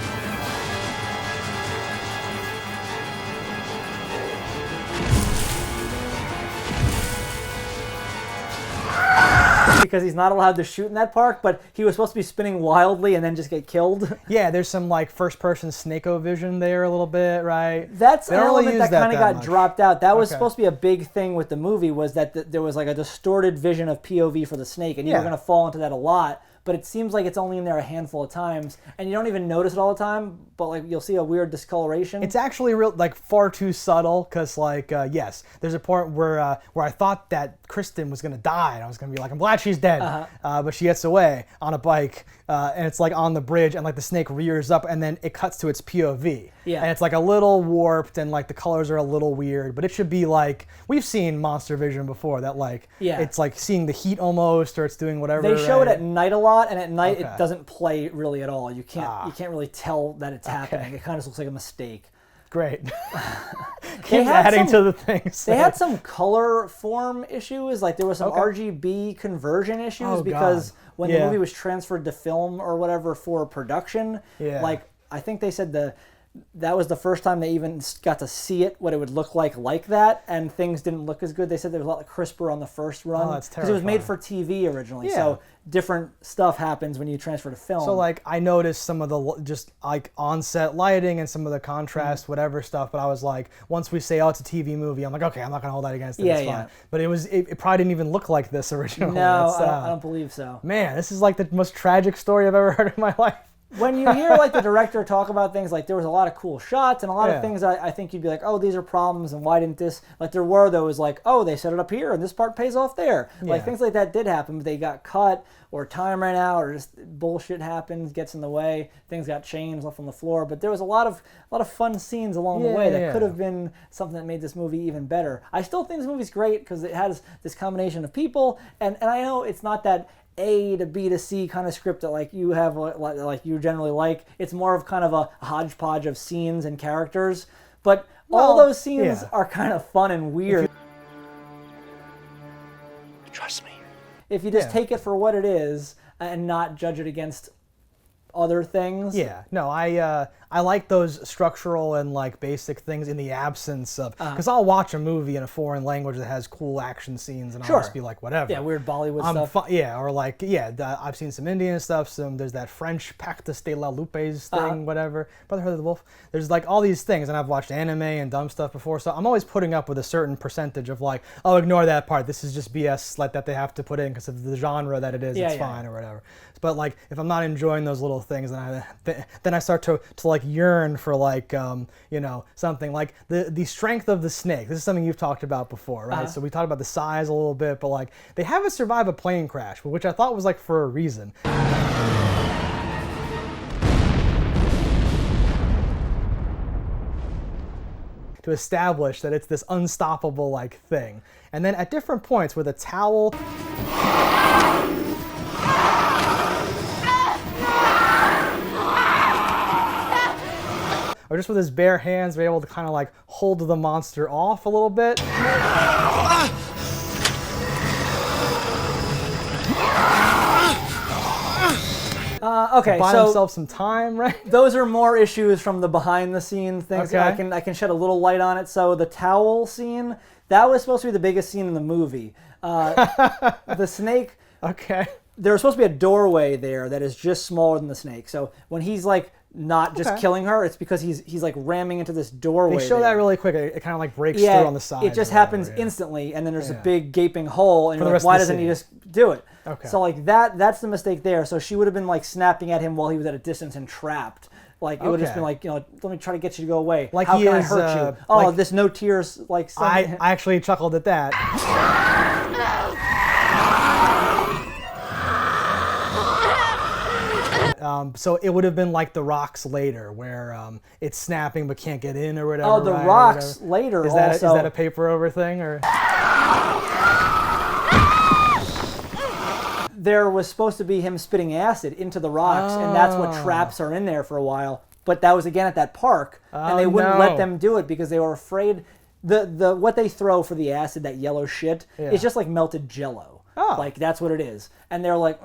Because he's not allowed to shoot in that park, but he was supposed to be spinning wildly and then just get killed. Yeah, there's some like first-person snake-o-vision there a little bit, right? That's an element that kind of got dropped out. That was Okay. supposed to be a big thing with the movie, was that there was like a distorted vision of POV for the snake, and you were going to fall into that a lot. But it seems like it's only in there a handful of times, and you don't even notice it all the time. But like you'll see a weird discoloration. It's actually far too subtle, because yes, there's a point where I thought that Kristen was gonna die, and I was gonna be like, I'm glad she's dead, but she gets away on a bike, and it's like on the bridge, and like the snake rears up, and then it cuts to its POV, and it's like a little warped, and like the colors are a little weird, but it should be like, we've seen monster vision before, that it's like seeing the heat almost, or it's doing whatever. They show it at night a lot, and at night it doesn't play really at all. You can't really tell that it's happening. It kind of looks like a mistake. Great. Keep adding to the things. They had some color form issues. Like there was some RGB conversion issues because when the movie was transferred to film or whatever for production, like I think they said that was the first time they even got to see it, what it would look like that, and things didn't look as good. They said there was a lot crisper on the first run. Oh, that's because it was made for TV originally, so different stuff happens when you transfer to film. So like I noticed some of the just like on-set lighting and some of the contrast, whatever stuff, but I was like, once we say, it's a TV movie, I'm like, okay, I'm not gonna hold that against it, it's fine. But it probably didn't even look like this originally. No, I don't believe so. Man, this is like the most tragic story I've ever heard in my life. When you hear like the director talk about things, like there was a lot of cool shots and a lot of things I think you'd be like, these are problems, and why didn't this, like there were those like, they set it up here and this part pays off there. Like things like that did happen, but they got cut or time ran out or just bullshit happens, gets in the way, things got changed, left on the floor. But there was a lot of fun scenes along the way that could have been something that made this movie even better. I still think this movie's great because it has this combination of people, and I know it's not that A to B to C kind of script that like you have, like you generally like. It's more of kind of a hodgepodge of scenes and characters, but all those scenes are kind of fun and weird. Trust me. If you just take it for what it is and not judge it against other things. Yeah, no, I like those structural and like basic things in the absence of, because I'll watch a movie in a foreign language that has cool action scenes and I'll just be like, whatever. Yeah, weird Bollywood stuff. Or like, I've seen some Indian stuff. There's that French Pactus de la Lupes thing, whatever. Brotherhood of the Wolf. There's like all these things, and I've watched anime and dumb stuff before, so I'm always putting up with a certain percentage of like, ignore that part. This is just BS like that they have to put in because of the genre that it is. It's fine or whatever. But like, if I'm not enjoying those little things, then I start to like yearn for like something like the strength of the snake. This is something you've talked about before, right? So we talked about the size a little bit, but like they haven't survived a plane crash, which I thought was like for a reason. To establish that it's this unstoppable like thing, and then at different points with a towel. Or just with his bare hands, we're able to kind of like hold the monster off a little bit. Okay, to buy so themselves some time, right? Those are more issues from the behind-the-scenes things. Okay. I can shed a little light on it. So the towel scene, that was supposed to be the biggest scene in the movie. The snake. Okay. There was supposed to be a doorway there that is just smaller than the snake. So when he's like not just killing her, it's because he's like ramming into this doorway. They show there. that really quick. It kind of like breaks through on the side. It just happens instantly, and then there's a big gaping hole, and you're like, why doesn't he just do it? Okay. So like that's the mistake there. So she would have been like snapping at him while he was at a distance and trapped. Like it would have just been like, let me try to get you to go away. Like how he can I is, hurt you? Oh, like, this no tears like. I actually chuckled at that. So it would have been like the rocks later, where it's snapping but can't get in or whatever. Oh, the rocks later. Is that also. Is that a paper over thing or? There was supposed to be him spitting acid into the rocks, and that's what traps her in there for a while. But that was again at that park, and they wouldn't let them do it because they were afraid. The what they throw for the acid, that yellow shit, is just like melted Jello. Like that's what it is. And they're like,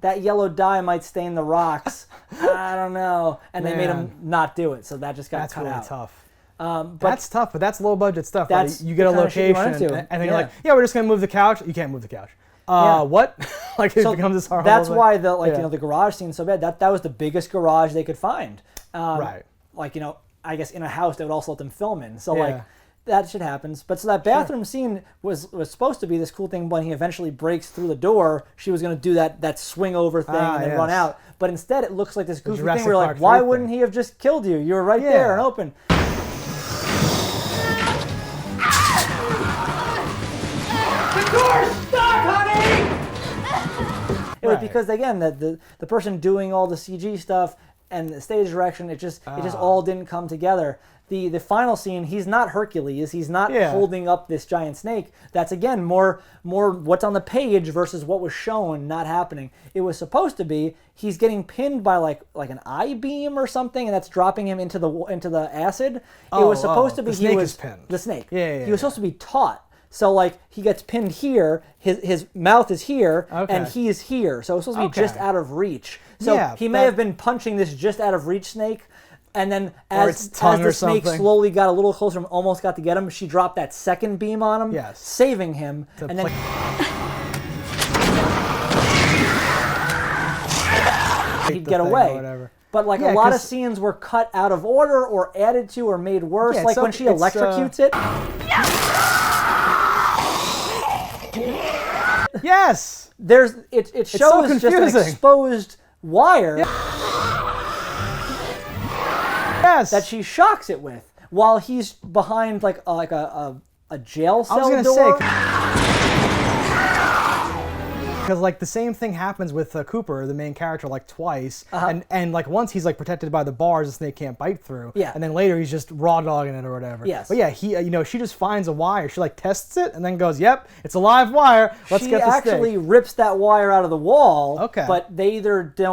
that yellow dye might stain the rocks. I don't know. And they made them not do it, so that just got cut out. That's really tough. But that's tough, but that's low budget stuff. That's right? You get a location, and then you're like, yeah, we're just gonna move the couch. You can't move the couch. What? Like it becomes this horrible. That's thing. why the garage scene's so bad. That was the biggest garage they could find. Right. Like I guess in a house they would also let them film in. So like that shit happens. But so that bathroom scene was supposed to be this cool thing. When he eventually breaks through the door, she was gonna do that swing over thing and then run out. But instead it looks like this goofy thing where you're like, why wouldn't he have just killed you? You were right there and open. The door's stuck, honey! It was because again the person doing all the CG stuff and the stage direction, it just all didn't come together. The final scene, he's not Hercules, he's not holding up this giant snake. That's again more what's on the page versus what was shown not happening. It was supposed to be he's getting pinned by like an I-beam or something, and that's dropping him into the acid. It was supposed to be the snake was is pinned. The snake. Yeah. He was supposed to be taut. So like he gets pinned here, his mouth is here, and he's here. So it's supposed to be just out of reach. So he may have been punching this just out of reach snake, and then as the snake slowly got a little closer and almost got to get him, she dropped that second beam on him, saving him, and then he'd get away. But like a lot of scenes were cut out of order or added to or made worse. Like when she electrocutes it. Yes. It shows just an exposed wire. Yes. That she shocks it with while he's behind like a jail cell door. I was gonna say, because like the same thing happens with Cooper, the main character, like twice, and like once he's like protected by the bars, the snake can't bite through. Yeah. And then later he's just raw dogging it or whatever. Yes. But yeah, he she just finds a wire. She like tests it and then goes, "Yep, it's a live wire. Let's get the snake." She actually rips that wire out of the wall. Okay. But they either they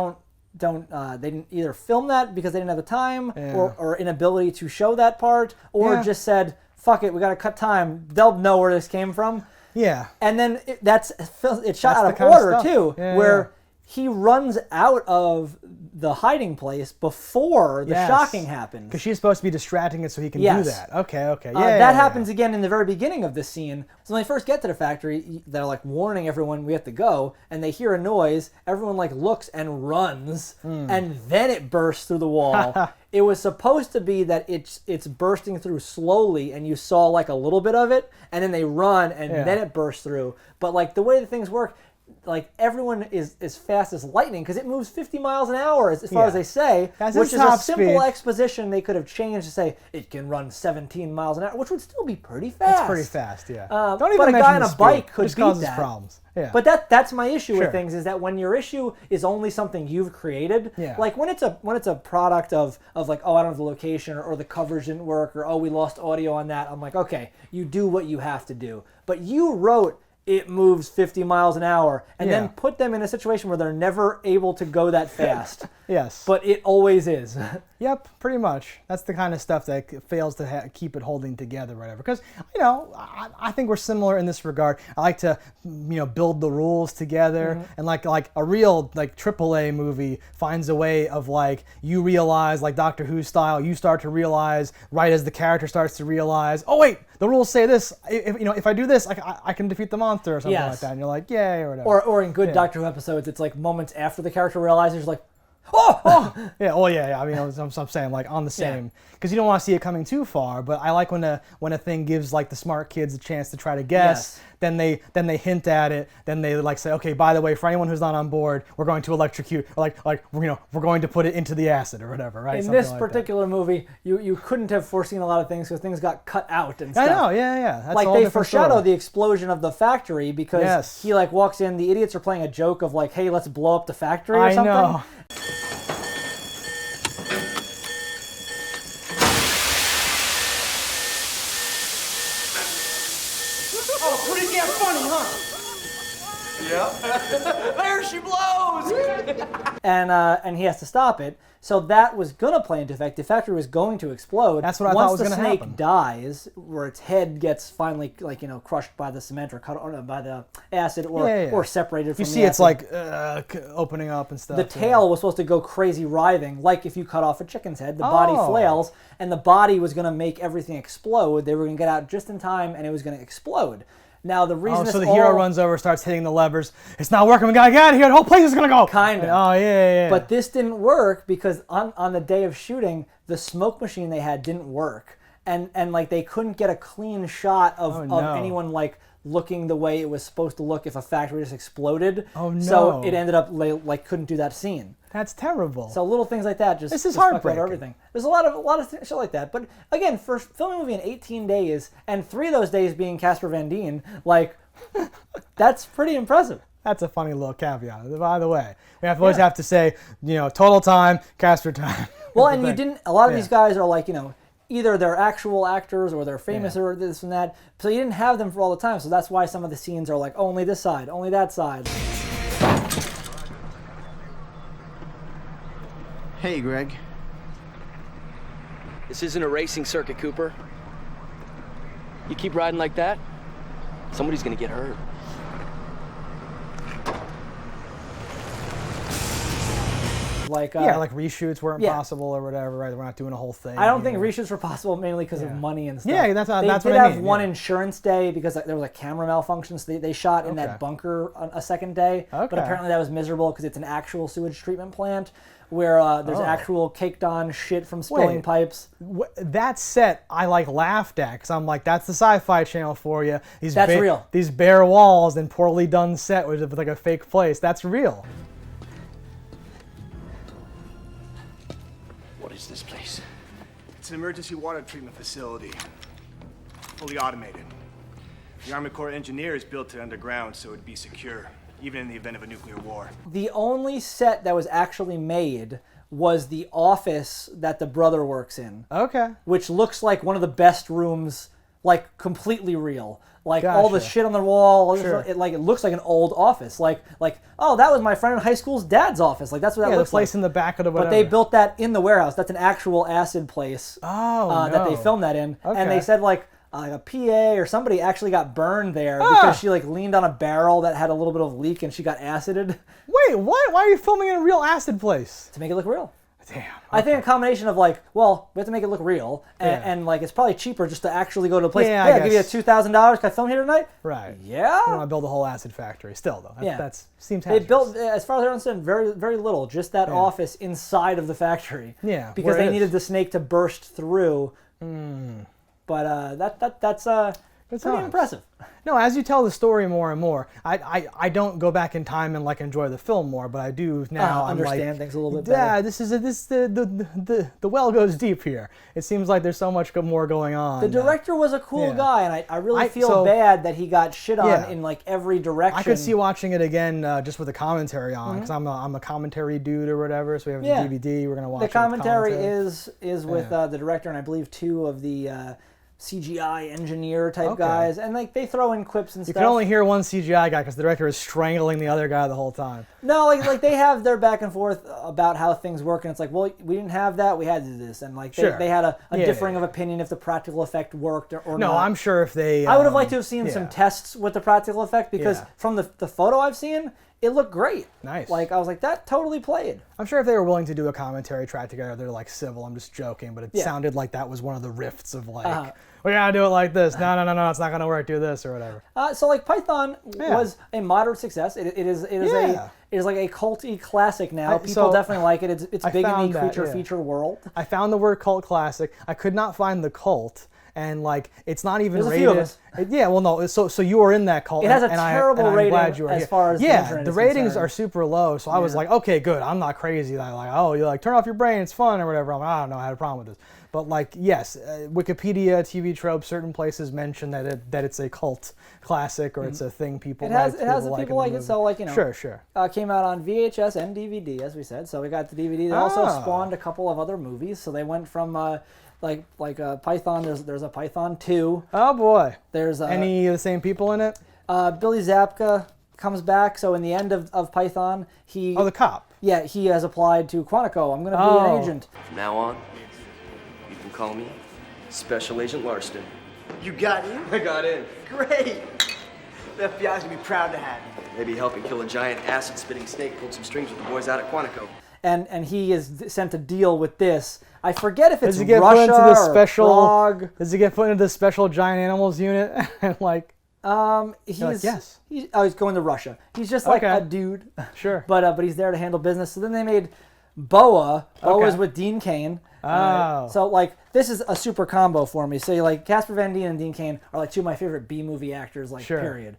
didn't either film that because they didn't have the time or inability to show that part, or just said, "Fuck it, we got to cut time. They'll know where this came from." Yeah. And then it's shot out of order too, where he runs out of the hiding place before the shocking happens. Because she's supposed to be distracting it so he can do that. Okay. That happens again in the very beginning of this scene. So when they first get to the factory, they're like warning everyone we have to go, and they hear a noise. Everyone like looks and runs, and then it bursts through the wall. It was supposed to be that it's bursting through slowly, and you saw like a little bit of it, and then they run, and then it bursts through. But like the way the things work, like everyone is as fast as lightning because it moves 50 miles an hour as far as they say, which is a simple exposition they could have changed to say it can run 17 miles an hour, which would still be pretty fast. That's pretty fast, yeah. Don't even but a guy on a bike could beat that. Problems. Yeah. But that's my issue with things, is that when your issue is only something you've created, like when it's a product of like, oh, I don't have the location, or the coverage didn't work, or oh, we lost audio on that, I'm like, okay, you do what you have to do. But you wrote it moves 50 miles an hour, and then put them in a situation where they're never able to go that fast. Yes. But it always is. Yep, pretty much. That's the kind of stuff that fails to keep it holding together, or whatever. Because, you know, I think we're similar in this regard. I like to, you know, build the rules together, and like a real like AAA movie finds a way of like you realize, like Doctor Who style, you start to realize right as the character starts to realize, oh wait, the rules say this. If I do this, I can defeat the monster or something like that, and you're like, yay, or whatever. Or in good Doctor Who episodes, it's like moments after the character realizes, like, oh! Yeah, well, yeah. I mean, I'm saying like on the same, because you don't want to see it coming too far. But I like when a thing gives like the smart kids a chance to try to guess. Then they hint at it. Then they like say, okay, by the way, for anyone who's not on board, we're going to electrocute, or we're going to put it into the acid or whatever, right? In this particular movie, you couldn't have foreseen a lot of things because things got cut out and stuff. I know, yeah. That's like all they foreshadow the explosion of the factory because he like walks in. The idiots are playing a joke of like, hey, let's blow up the factory or something. I know. Oh, pretty damn funny, huh? Yep. There she blows! And he has to stop it. So that was gonna play into effect. The factory was going to explode. That's what I thought was gonna happen. Once the snake dies, where its head gets finally crushed by the cement or cut by the acid or separated from the acid. You see it's like opening up and stuff. The tail was supposed to go crazy writhing, like if you cut off a chicken's head. The body flails, and the body was gonna make everything explode. They were gonna get out just in time, and it was gonna explode. Now the reason so the hero runs over, starts hitting the levers. It's not working. We gotta get out of here. The whole place is gonna go. Kind of. Oh yeah. But this didn't work because on the day of shooting, the smoke machine they had didn't work, and like they couldn't get a clean shot of anyone like looking the way it was supposed to look if a factory just exploded. Oh no. So it ended up like couldn't do that scene. That's terrible. So little things like that this is heartbreaking. Everything. There's a lot of shit like that. But again, for filming a movie in 18 days and 3 of those days being Casper Van Dien, like that's pretty impressive. That's a funny little caveat. By the way, we always have to say, total time, Casper time. Well, and you didn't. A lot of these guys are like, either they're actual actors or they're famous or this and that. So you didn't have them for all the time. So that's why some of the scenes are like only this side, only that side. Hey, Greg. This isn't a racing circuit, Cooper. You keep riding like that, somebody's gonna get hurt. Like reshoots weren't possible or whatever, right? We're not doing a whole thing. I don't think reshoots were possible mainly because of money and stuff. Yeah, that's what I mean. They did have one insurance day because there was a camera malfunction, so they shot in that bunker a second day. Okay. But apparently that was miserable because it's an actual sewage treatment plant where there's actual caked on shit from spilling pipes. That set I laughed at because I'm like, that's the Sci-Fi Channel for you. That's real. These bare walls and poorly done set with like a fake place. That's real. What is this place? It's an emergency water treatment facility. Fully automated. The Army Corps engineers built it underground so it'd be secure, even in the event of a nuclear war. The only set that was actually made was the office that the brother works in. Okay. Which looks like one of the best rooms, like completely real. Like all the Gotcha. shit on the wall, Sure. it looks like an old office. Like oh, that was my friend in high school's dad's office. Like that's what that looks like. The place in the back of the whatever. But they built that in the warehouse. That's an actual acid place. That they filmed that in. Okay. And they said like a PA or somebody actually got burned there because she leaned on a barrel that had a little bit of leak and she got acided. Wait, what? Why are you filming in a real acid place? To make it look real. Damn. I think a combination of we have to make it look real, and it's probably cheaper just to actually go to a place. Yeah, hey, I I'll give you $2,000. Can I film here tonight? Right. Yeah. You don't want to build a whole acid factory. Still, though. That seems They hazardous. built, as far as I understand, very, very little. Just that office inside of the factory. Yeah. Because where they it needed is. the snake to burst through. But that's pretty impressive. No, as you tell the story more and more, I don't go back in time and enjoy the film more, but I do now. Understand things a little bit better. Yeah, the well goes deep here. It seems like there's so much more going on. The director was a cool guy, and I really feel bad that he got shit on in every direction. I could see watching it again just with a commentary on, because I'm a commentary dude or whatever. So we have the DVD. We're gonna watch the commentary it with is with the director, and I believe 2 of the CGI engineer type guys, and like they throw in quips and stuff. You can only hear one CGI guy because the director is strangling the other guy the whole time. No, like they have their back and forth about how things work, and it's like, well, we didn't have that, we had to do this, and like they had a differing of opinion if the practical effect worked or not. No, I'm sure if they. I would have liked to have seen some tests with the practical effect because from the photo I've seen, it looked great. Nice. Like I was like, that totally played. I'm sure if they were willing to do a commentary track together, they're like civil. I'm just joking, but it sounded like that was one of the rifts of like, we gotta do it like this. No, it's not gonna work. Do this or whatever. So like Python was a moderate success. It is like a culty classic now. People definitely like it. It's big in the creature feature world. I found the word cult classic. I could not find the cult. And like, it's not even There's rated. A few of us. Yeah, well, no. So you are in that cult. It has a terrible rating as far as the internet the is ratings concerned. are super low. So I was like, okay, good. I'm not crazy. I'm like, oh, you like turn off your brain. It's fun or whatever. I'm like, I don't know. I had a problem with this. But like, yes, Wikipedia, TV tropes, certain places mention that it's a cult classic or it's a thing people like. It has people like it. So like, you know, sure. Came out on VHS and DVD, as we said. So we got the DVD. They also spawned a couple of other movies. So they went from like Python. There's a Python 2. Oh boy. There's any of the same people in it? Billy Zabka comes back. So in the end of Python, the cop. Yeah, he has applied to Quantico. I'm going to be an agent. From now on, you can call me Special Agent Larston. You got in? I got in. Great. The FBI's gonna be proud to have you. Maybe helping kill a giant acid-spitting snake pulled some strings with the boys out at Quantico. And he is sent to deal with this. I forget if it's Does he get Russia put into the or special? Prague. Does he get put into the special giant animals unit? And like, he's like, yes. He's going to Russia. He's just like a dude. Sure. But he's there to handle business. So then they made Boa. Boa's with Dean Cain. So like this is a super combo for me. So like Casper Van Dien and Dean Cain are like two of my favorite B movie actors. Like period.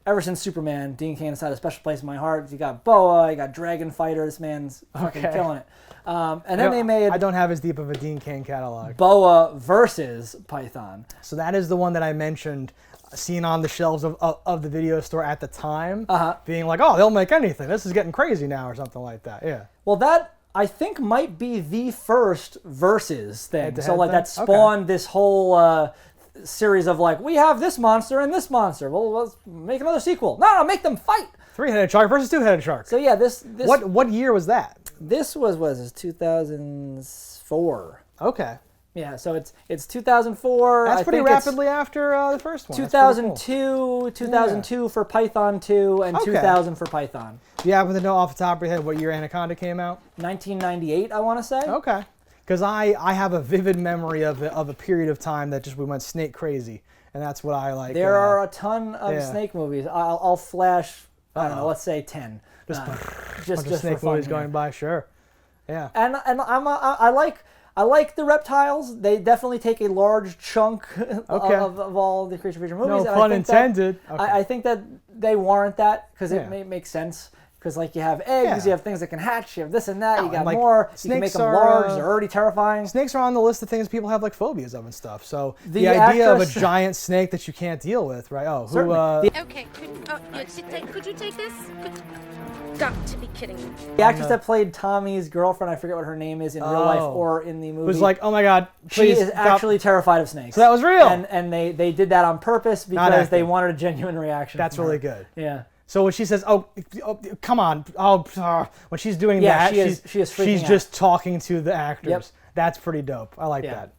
Ever since Superman, Dean Cain has had a special place in my heart. You got Boa, you got Dragon Fighter. This man's fucking killing it. And then they made. I don't have as deep of a Dean Cain catalog. Boa versus Python. So that is the one that I mentioned, seen on the shelves of the video store at the time, being like, oh, they'll make anything. This is getting crazy now, or something like that. Yeah. Well, that I think might be the first versus thing. So like that spawned this whole series of like, we have this monster and this monster. Well, let's make another sequel. No, make them fight. 3-headed shark versus 2-headed shark. So yeah, this what year was that? This was 2004. Okay. Yeah, so it's 2004. That's pretty rapidly after the first one. 2002 for Python 2 and 2000 for Python. Do you happen to know off the top of your head what year Anaconda came out? 1998, I want to say. Okay. Because I have a vivid memory of a period of time that just we went snake crazy, and that's what I like. There are a ton of snake movies. I'll flash. I don't know. Let's say 10. Just snake movies going by. Sure. Yeah. And I like the reptiles. They definitely take a large chunk of all the creature feature movies. No pun intended. I think that they warrant that because it makes sense. Because like you have eggs, you have things that can hatch, you have this and that, you got more. You can make them large. They're already terrifying. Snakes are on the list of things people have like phobias of and stuff. So the idea of a giant snake that you can't deal with, right? Oh, Okay. Could you take this? Got to be kidding me. The actress that played Tommy's girlfriend, I forget what her name is in real life or in the movie. Was like, oh my god, please. She is actually terrified of snakes. So that was real. And they did that on purpose because they wanted a genuine reaction. That's really good. Yeah. So when she says, "Oh, come on," when she's doing that, she's just talking to the actors. Yep. That's pretty dope. I like that.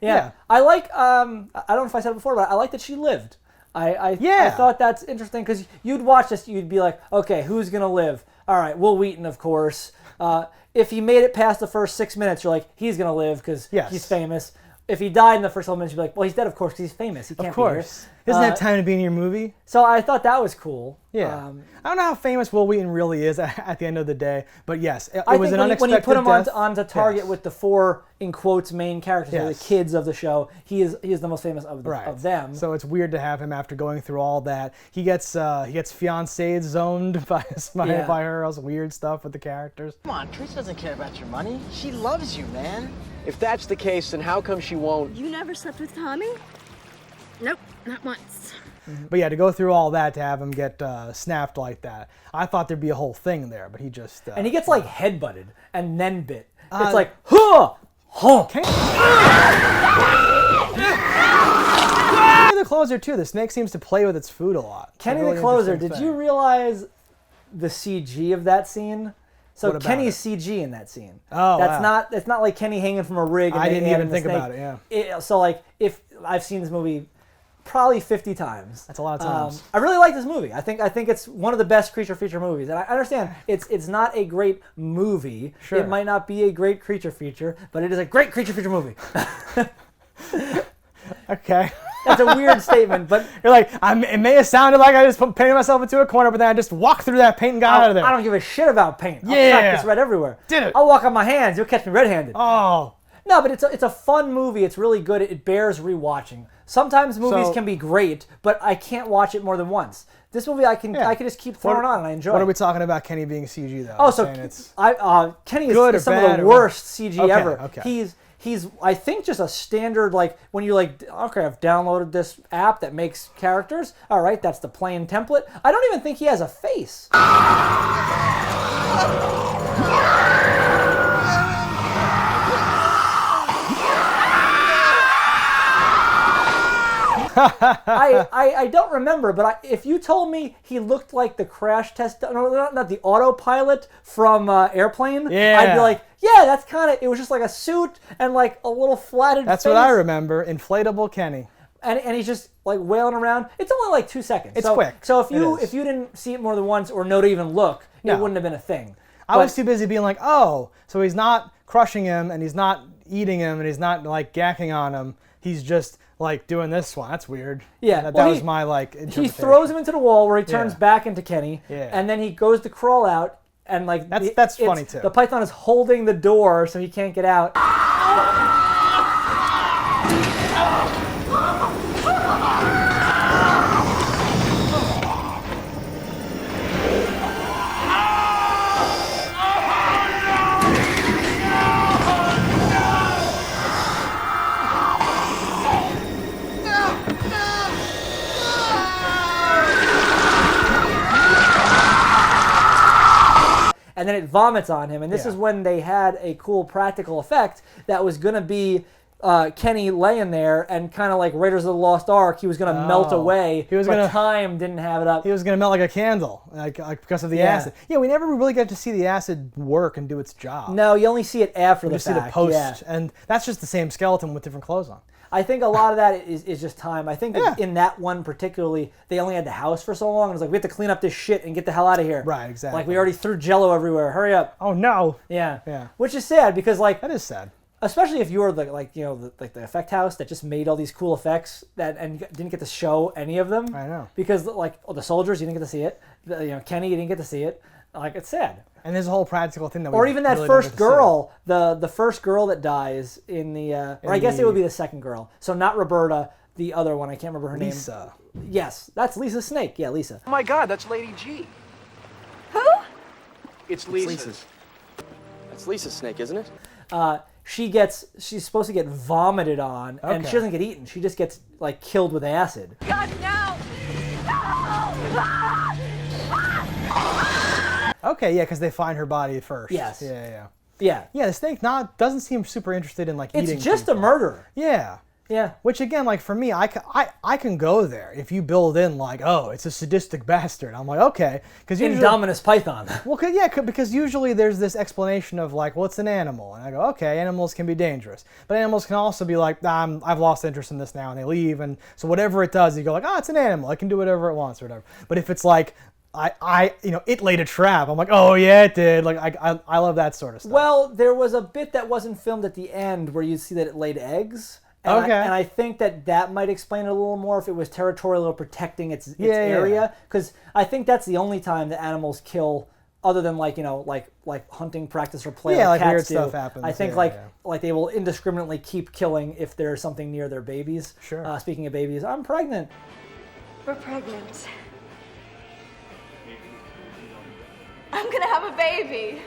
Yeah. I like. I don't know if I said it before, but I like that she lived. I thought that's interesting because you'd watch this, you'd be like, okay, who's gonna live? All right, Will Wheaton, of course. If he made it past the first 6 minutes, you're like, he's gonna live because he's famous. If he died in the first 12 minutes, you'd be like, well, he's dead, of course, because he's famous. He can't be here. He doesn't have time to be in your movie. So I thought that was cool. Yeah. I don't know how famous Will Wheaton really is at the end of the day, but yes, it was an unexpected when you put him death. onto target with the 4 in quotes main characters, the kids of the show, he is the most famous of them. So it's weird to have him after going through all that. He gets fiancé zoned by her, else weird stuff with the characters. Come on, Trish doesn't care about your money. She loves you, man. If that's the case, then how come she won't? You never slept with Tommy? Nope, not once. But yeah, to go through all that to have him get snapped like that, I thought there'd be a whole thing there, but he just... and he gets like headbutted and then bit. It's like, huh! Huh. Kenny the Closer too. The snake seems to play with its food a lot. Kenny Really the Closer, interesting did thing. you realize the CG of that scene? So What about Kenny's CG in that scene. Oh, that's wow. it's not like Kenny hanging from a rig. And I they didn't add even in the think snake. about it, yeah. So like, if I've seen this movie probably 50 times. That's a lot of times. I really like this movie. I think it's one of the best creature feature movies. And I understand it's not a great movie. Sure. It might not be a great creature feature, but it is a great creature feature movie. Okay. That's a weird statement, but you're like, it may have sounded like I just painted myself into a corner, but then I just walked through that paint and got out of there. I don't give a shit about paint. I'll Yeah. practice red everywhere. Did it. I'll walk on my hands. You'll catch me red-handed. Oh. No, but it's a fun movie. It's really good. It bears rewatching. Sometimes movies So- can be great, but I can't watch it more than once. This movie I can just keep throwing on and I enjoy. What it. are we talking about Kenny being CG though? Oh, I'm so saying it's Kenny good or is some bad of the or worst what? CG Okay, ever. okay. He's I think just a standard, like when you like, okay, I've downloaded this app that makes characters. All right, that's the plain template. I don't even think he has a face. I don't remember, but if you told me he looked like the crash test, no, not the autopilot from Airplane, Yeah. I'd be like, yeah, that's kind of, it was just like a suit and like a little flatted That's face. what I remember. Inflatable Kenny. And he's just like wailing around. It's only like 2 seconds. It's so, quick. So It is. if you didn't see it more than once or know to even look, No. it wouldn't have been a thing. I was too busy being like, oh, so he's not crushing him and he's not eating him and he's not like gacking on him. He's just like doing this one. That's weird. Yeah, That was my like interpretation. He throws him into the wall where he turns Yeah. back into Kenny, Yeah. and then he goes to crawl out, and like That's funny too. The python is holding the door so he can't get out. And then it vomits on him, and this is when they had a cool practical effect that was going to be Kenny laying there and kind of like Raiders of the Lost Ark, he was going to melt away, but time didn't have it up. He was going to melt like a candle like because of the Yeah. acid. Yeah, we never really get to see the acid work and do its job. No, you only see it after We the just see fact. the post, Yeah. and that's just the same skeleton with different clothes on. I think a lot of that is just time. I think that in that one particularly, they only had the house for so long. It was like, we have to clean up this shit and get the hell out of here. Right, exactly. Like, we already threw Jell-O everywhere. Hurry up. Oh, no. Yeah. Yeah. Which is sad because, like... That is sad. Especially if you're the effect house that just made all these cool effects and didn't get to show any of them. I know. Because, like, the soldiers, you didn't get to see it. Kenny, you didn't get to see it. Like, it's sad. And there's a whole practical thing that we Or even that really first don't get to see. girl, the first girl that dies in the... or I guess it would be the second girl. So not Roberta, the other one. I can't remember her Lisa. name. Yes, that's Lisa Snake. Yeah, Lisa. Oh my God, that's Lady G. Who? It's Lisa's. That's Lisa's snake, isn't it? She's supposed to get vomited on, and Okay. she doesn't get eaten. She just gets, like, killed with acid. God, no! Okay, yeah, because they find her body first. Yes. Yeah. Yeah. Yeah, the snake doesn't seem super interested in like eating. It's just people. a murderer. Yeah. Yeah. Which again, like for me, I can go there if you build in like, oh, it's a sadistic bastard. I'm like, okay, because Indominus Python. Well, because usually there's this explanation of like, well, it's an animal, and I go, okay, animals can be dangerous, but animals can also be like, I've lost interest in this now, and they leave, and so whatever it does, you go like, oh, it's an animal, it can do whatever it wants or whatever. But if it's like, it laid a trap, I'm like, oh yeah, it did. Like I love that sort of stuff. Well, there was a bit that wasn't filmed at the end where you see that it laid eggs. And Okay. I think that might explain it a little more if it was territorial or protecting its Yeah. area. Because I think that's the only time the animals kill, other than like hunting practice or play. Yeah, like cats weird do. stuff happens, I think yeah. like they will indiscriminately keep killing if there's something near their babies. Sure. Speaking of babies, I'm pregnant. We're pregnant. I'm gonna have a baby.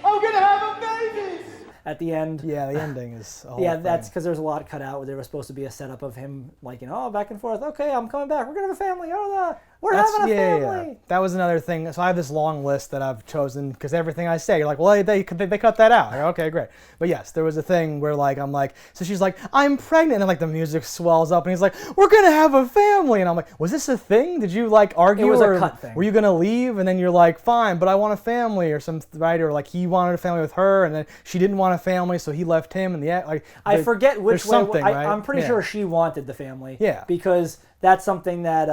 I'm gonna have a baby! At the end. Yeah, the ending is a whole Yeah, thing. that's because there's a lot cut out where there was supposed to be a setup of him, like, back and forth. Okay, I'm coming back. We're going to have a family. Oh, We're having a family. Yeah. That was another thing. So I have this long list that I've chosen because everything I say, you're like, well, they cut that out. Like, okay, great. But yes, there was a thing where like I'm like, so she's like, I'm pregnant, and then like the music swells up, and he's like, we're gonna have a family, and I'm like, was this a thing? Did you like argue? It was or a cut thing. Were you gonna leave, and then you're like, fine, but I want a family or something, right? Or like he wanted a family with her, and then she didn't want a family, so he left him, and like I forget which way. Something, right? I'm pretty sure she wanted the family. Yeah. Because that's something that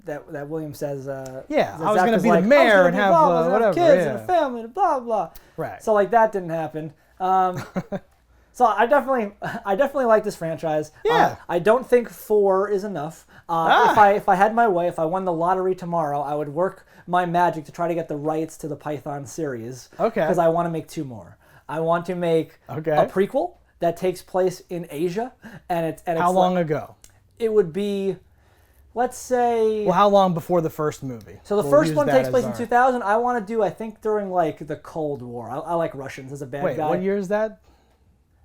that William says. Yeah, that I was Zach going to is be like, the mayor and have whatever. Kids yeah. and a family and blah blah. Right. So like that didn't happen. So I definitely like this franchise. Yeah. I don't think 4 is enough. If I had my way, if I won the lottery tomorrow, I would work my magic to try to get the rights to the Python series. Okay. Because I want to make 2 more. I want to make a prequel that takes place in Asia, and it's how long ago? It would be, let's say. Well, how long before the first movie? So the first one takes place in 2000. I want to do, I think, during like the Cold War. I like Russians as a bad guy. Wait, what year is that?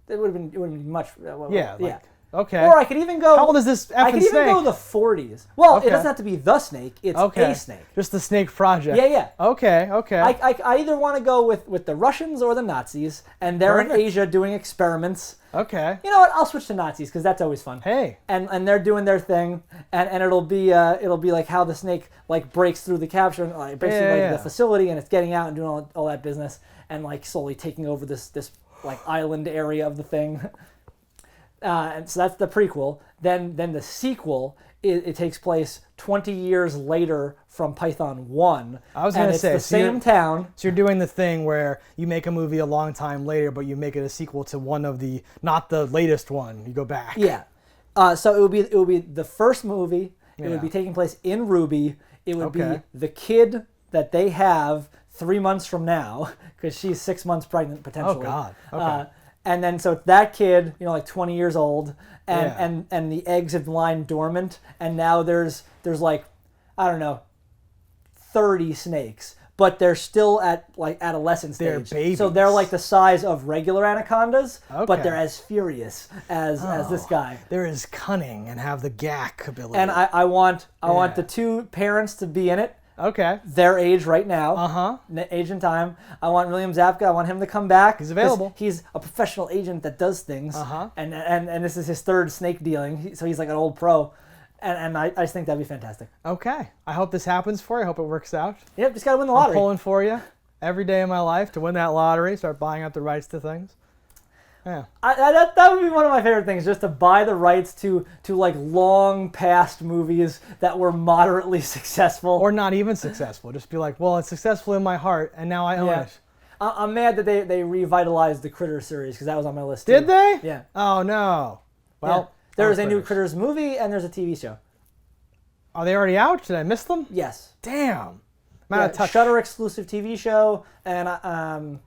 It would have been much. Yeah. Yeah. Okay. Or I could even go. How old is this effing I could even snake? go the 40s. Well, Okay. it doesn't have to be the snake. It's a snake. Just the Snake Project. Yeah, yeah. Okay. I either want to go with the Russians or the Nazis, and they're in Asia doing experiments. Okay. You know what? I'll switch to Nazis because that's always fun. Hey. And they're doing their thing, and it'll be like how the snake like breaks through the capture, like breaks through the facility, and it's getting out and doing all that business, and like slowly taking over this like island area of the thing. And so that's the prequel. Then the sequel, it takes place 20 years later from Python 1. I was going to say, it's the same town. So you're doing the thing where you make a movie a long time later, but you make it a sequel to one of the, not the latest one. You go back. Yeah. So it would be the first movie. It would be taking place in Ruby. It would be the kid that they have 3 months from now, because she's 6 months pregnant potentially. Oh God. Okay. And then so it's that kid, like 20 years old, and the eggs have lying dormant, and now there's like, I don't know, 30 snakes, but they're still at like adolescent stage. They're babies. So they're like the size of regular anacondas, Okay. but they're as furious as this guy. They're as cunning and have the gack ability. And I want the 2 parents to be in it. Okay. Their age right now. Age and time. I want William Zabka. I want him to come back. He's available. He's a professional agent that does things. And this is his 3rd snake dealing. So he's like an old pro. And I just think that'd be fantastic. Okay. I hope this happens for you. I hope it works out. Yep, just gotta win the lottery. I'm pulling for you every day of my life to win that lottery, start buying up the rights to things. Yeah. That would be one of my favorite things, just to buy the rights to like long past movies that were moderately successful. Or not even successful. Just be like, well, it's successful in my heart, and now I own it. I'm mad that they revitalized the Critter series, because that was on my list too. Did they? Yeah. Oh, no. Well, there's a new Critters movie, and there's a TV show. Are they already out? Did I miss them? Yes. Damn. I'm out of touch. Shudder exclusive TV show, and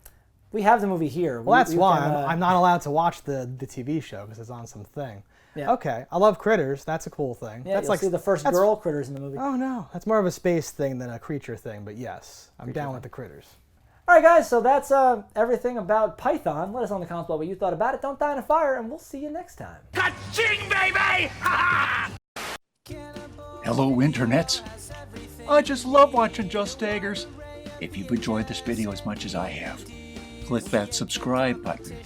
we have the movie here. Well, that's why I'm not allowed to watch the TV show because it's on something. Yeah. Okay, I love Critters. That's a cool thing. Yeah, that's you'll like see the first girl Critters in the movie. Oh no, that's more of a space thing than a creature thing. But yes, I'm down with the Critters. All right, guys. So that's everything about Python. Let us know in the comments below what you thought about it. Don't die in a fire, and we'll see you next time. Ka-ching, baby! Hello, internets. I just love watching JustDaggers. If you've enjoyed this video as much as I have, click that subscribe button.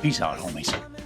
Peace out, homies.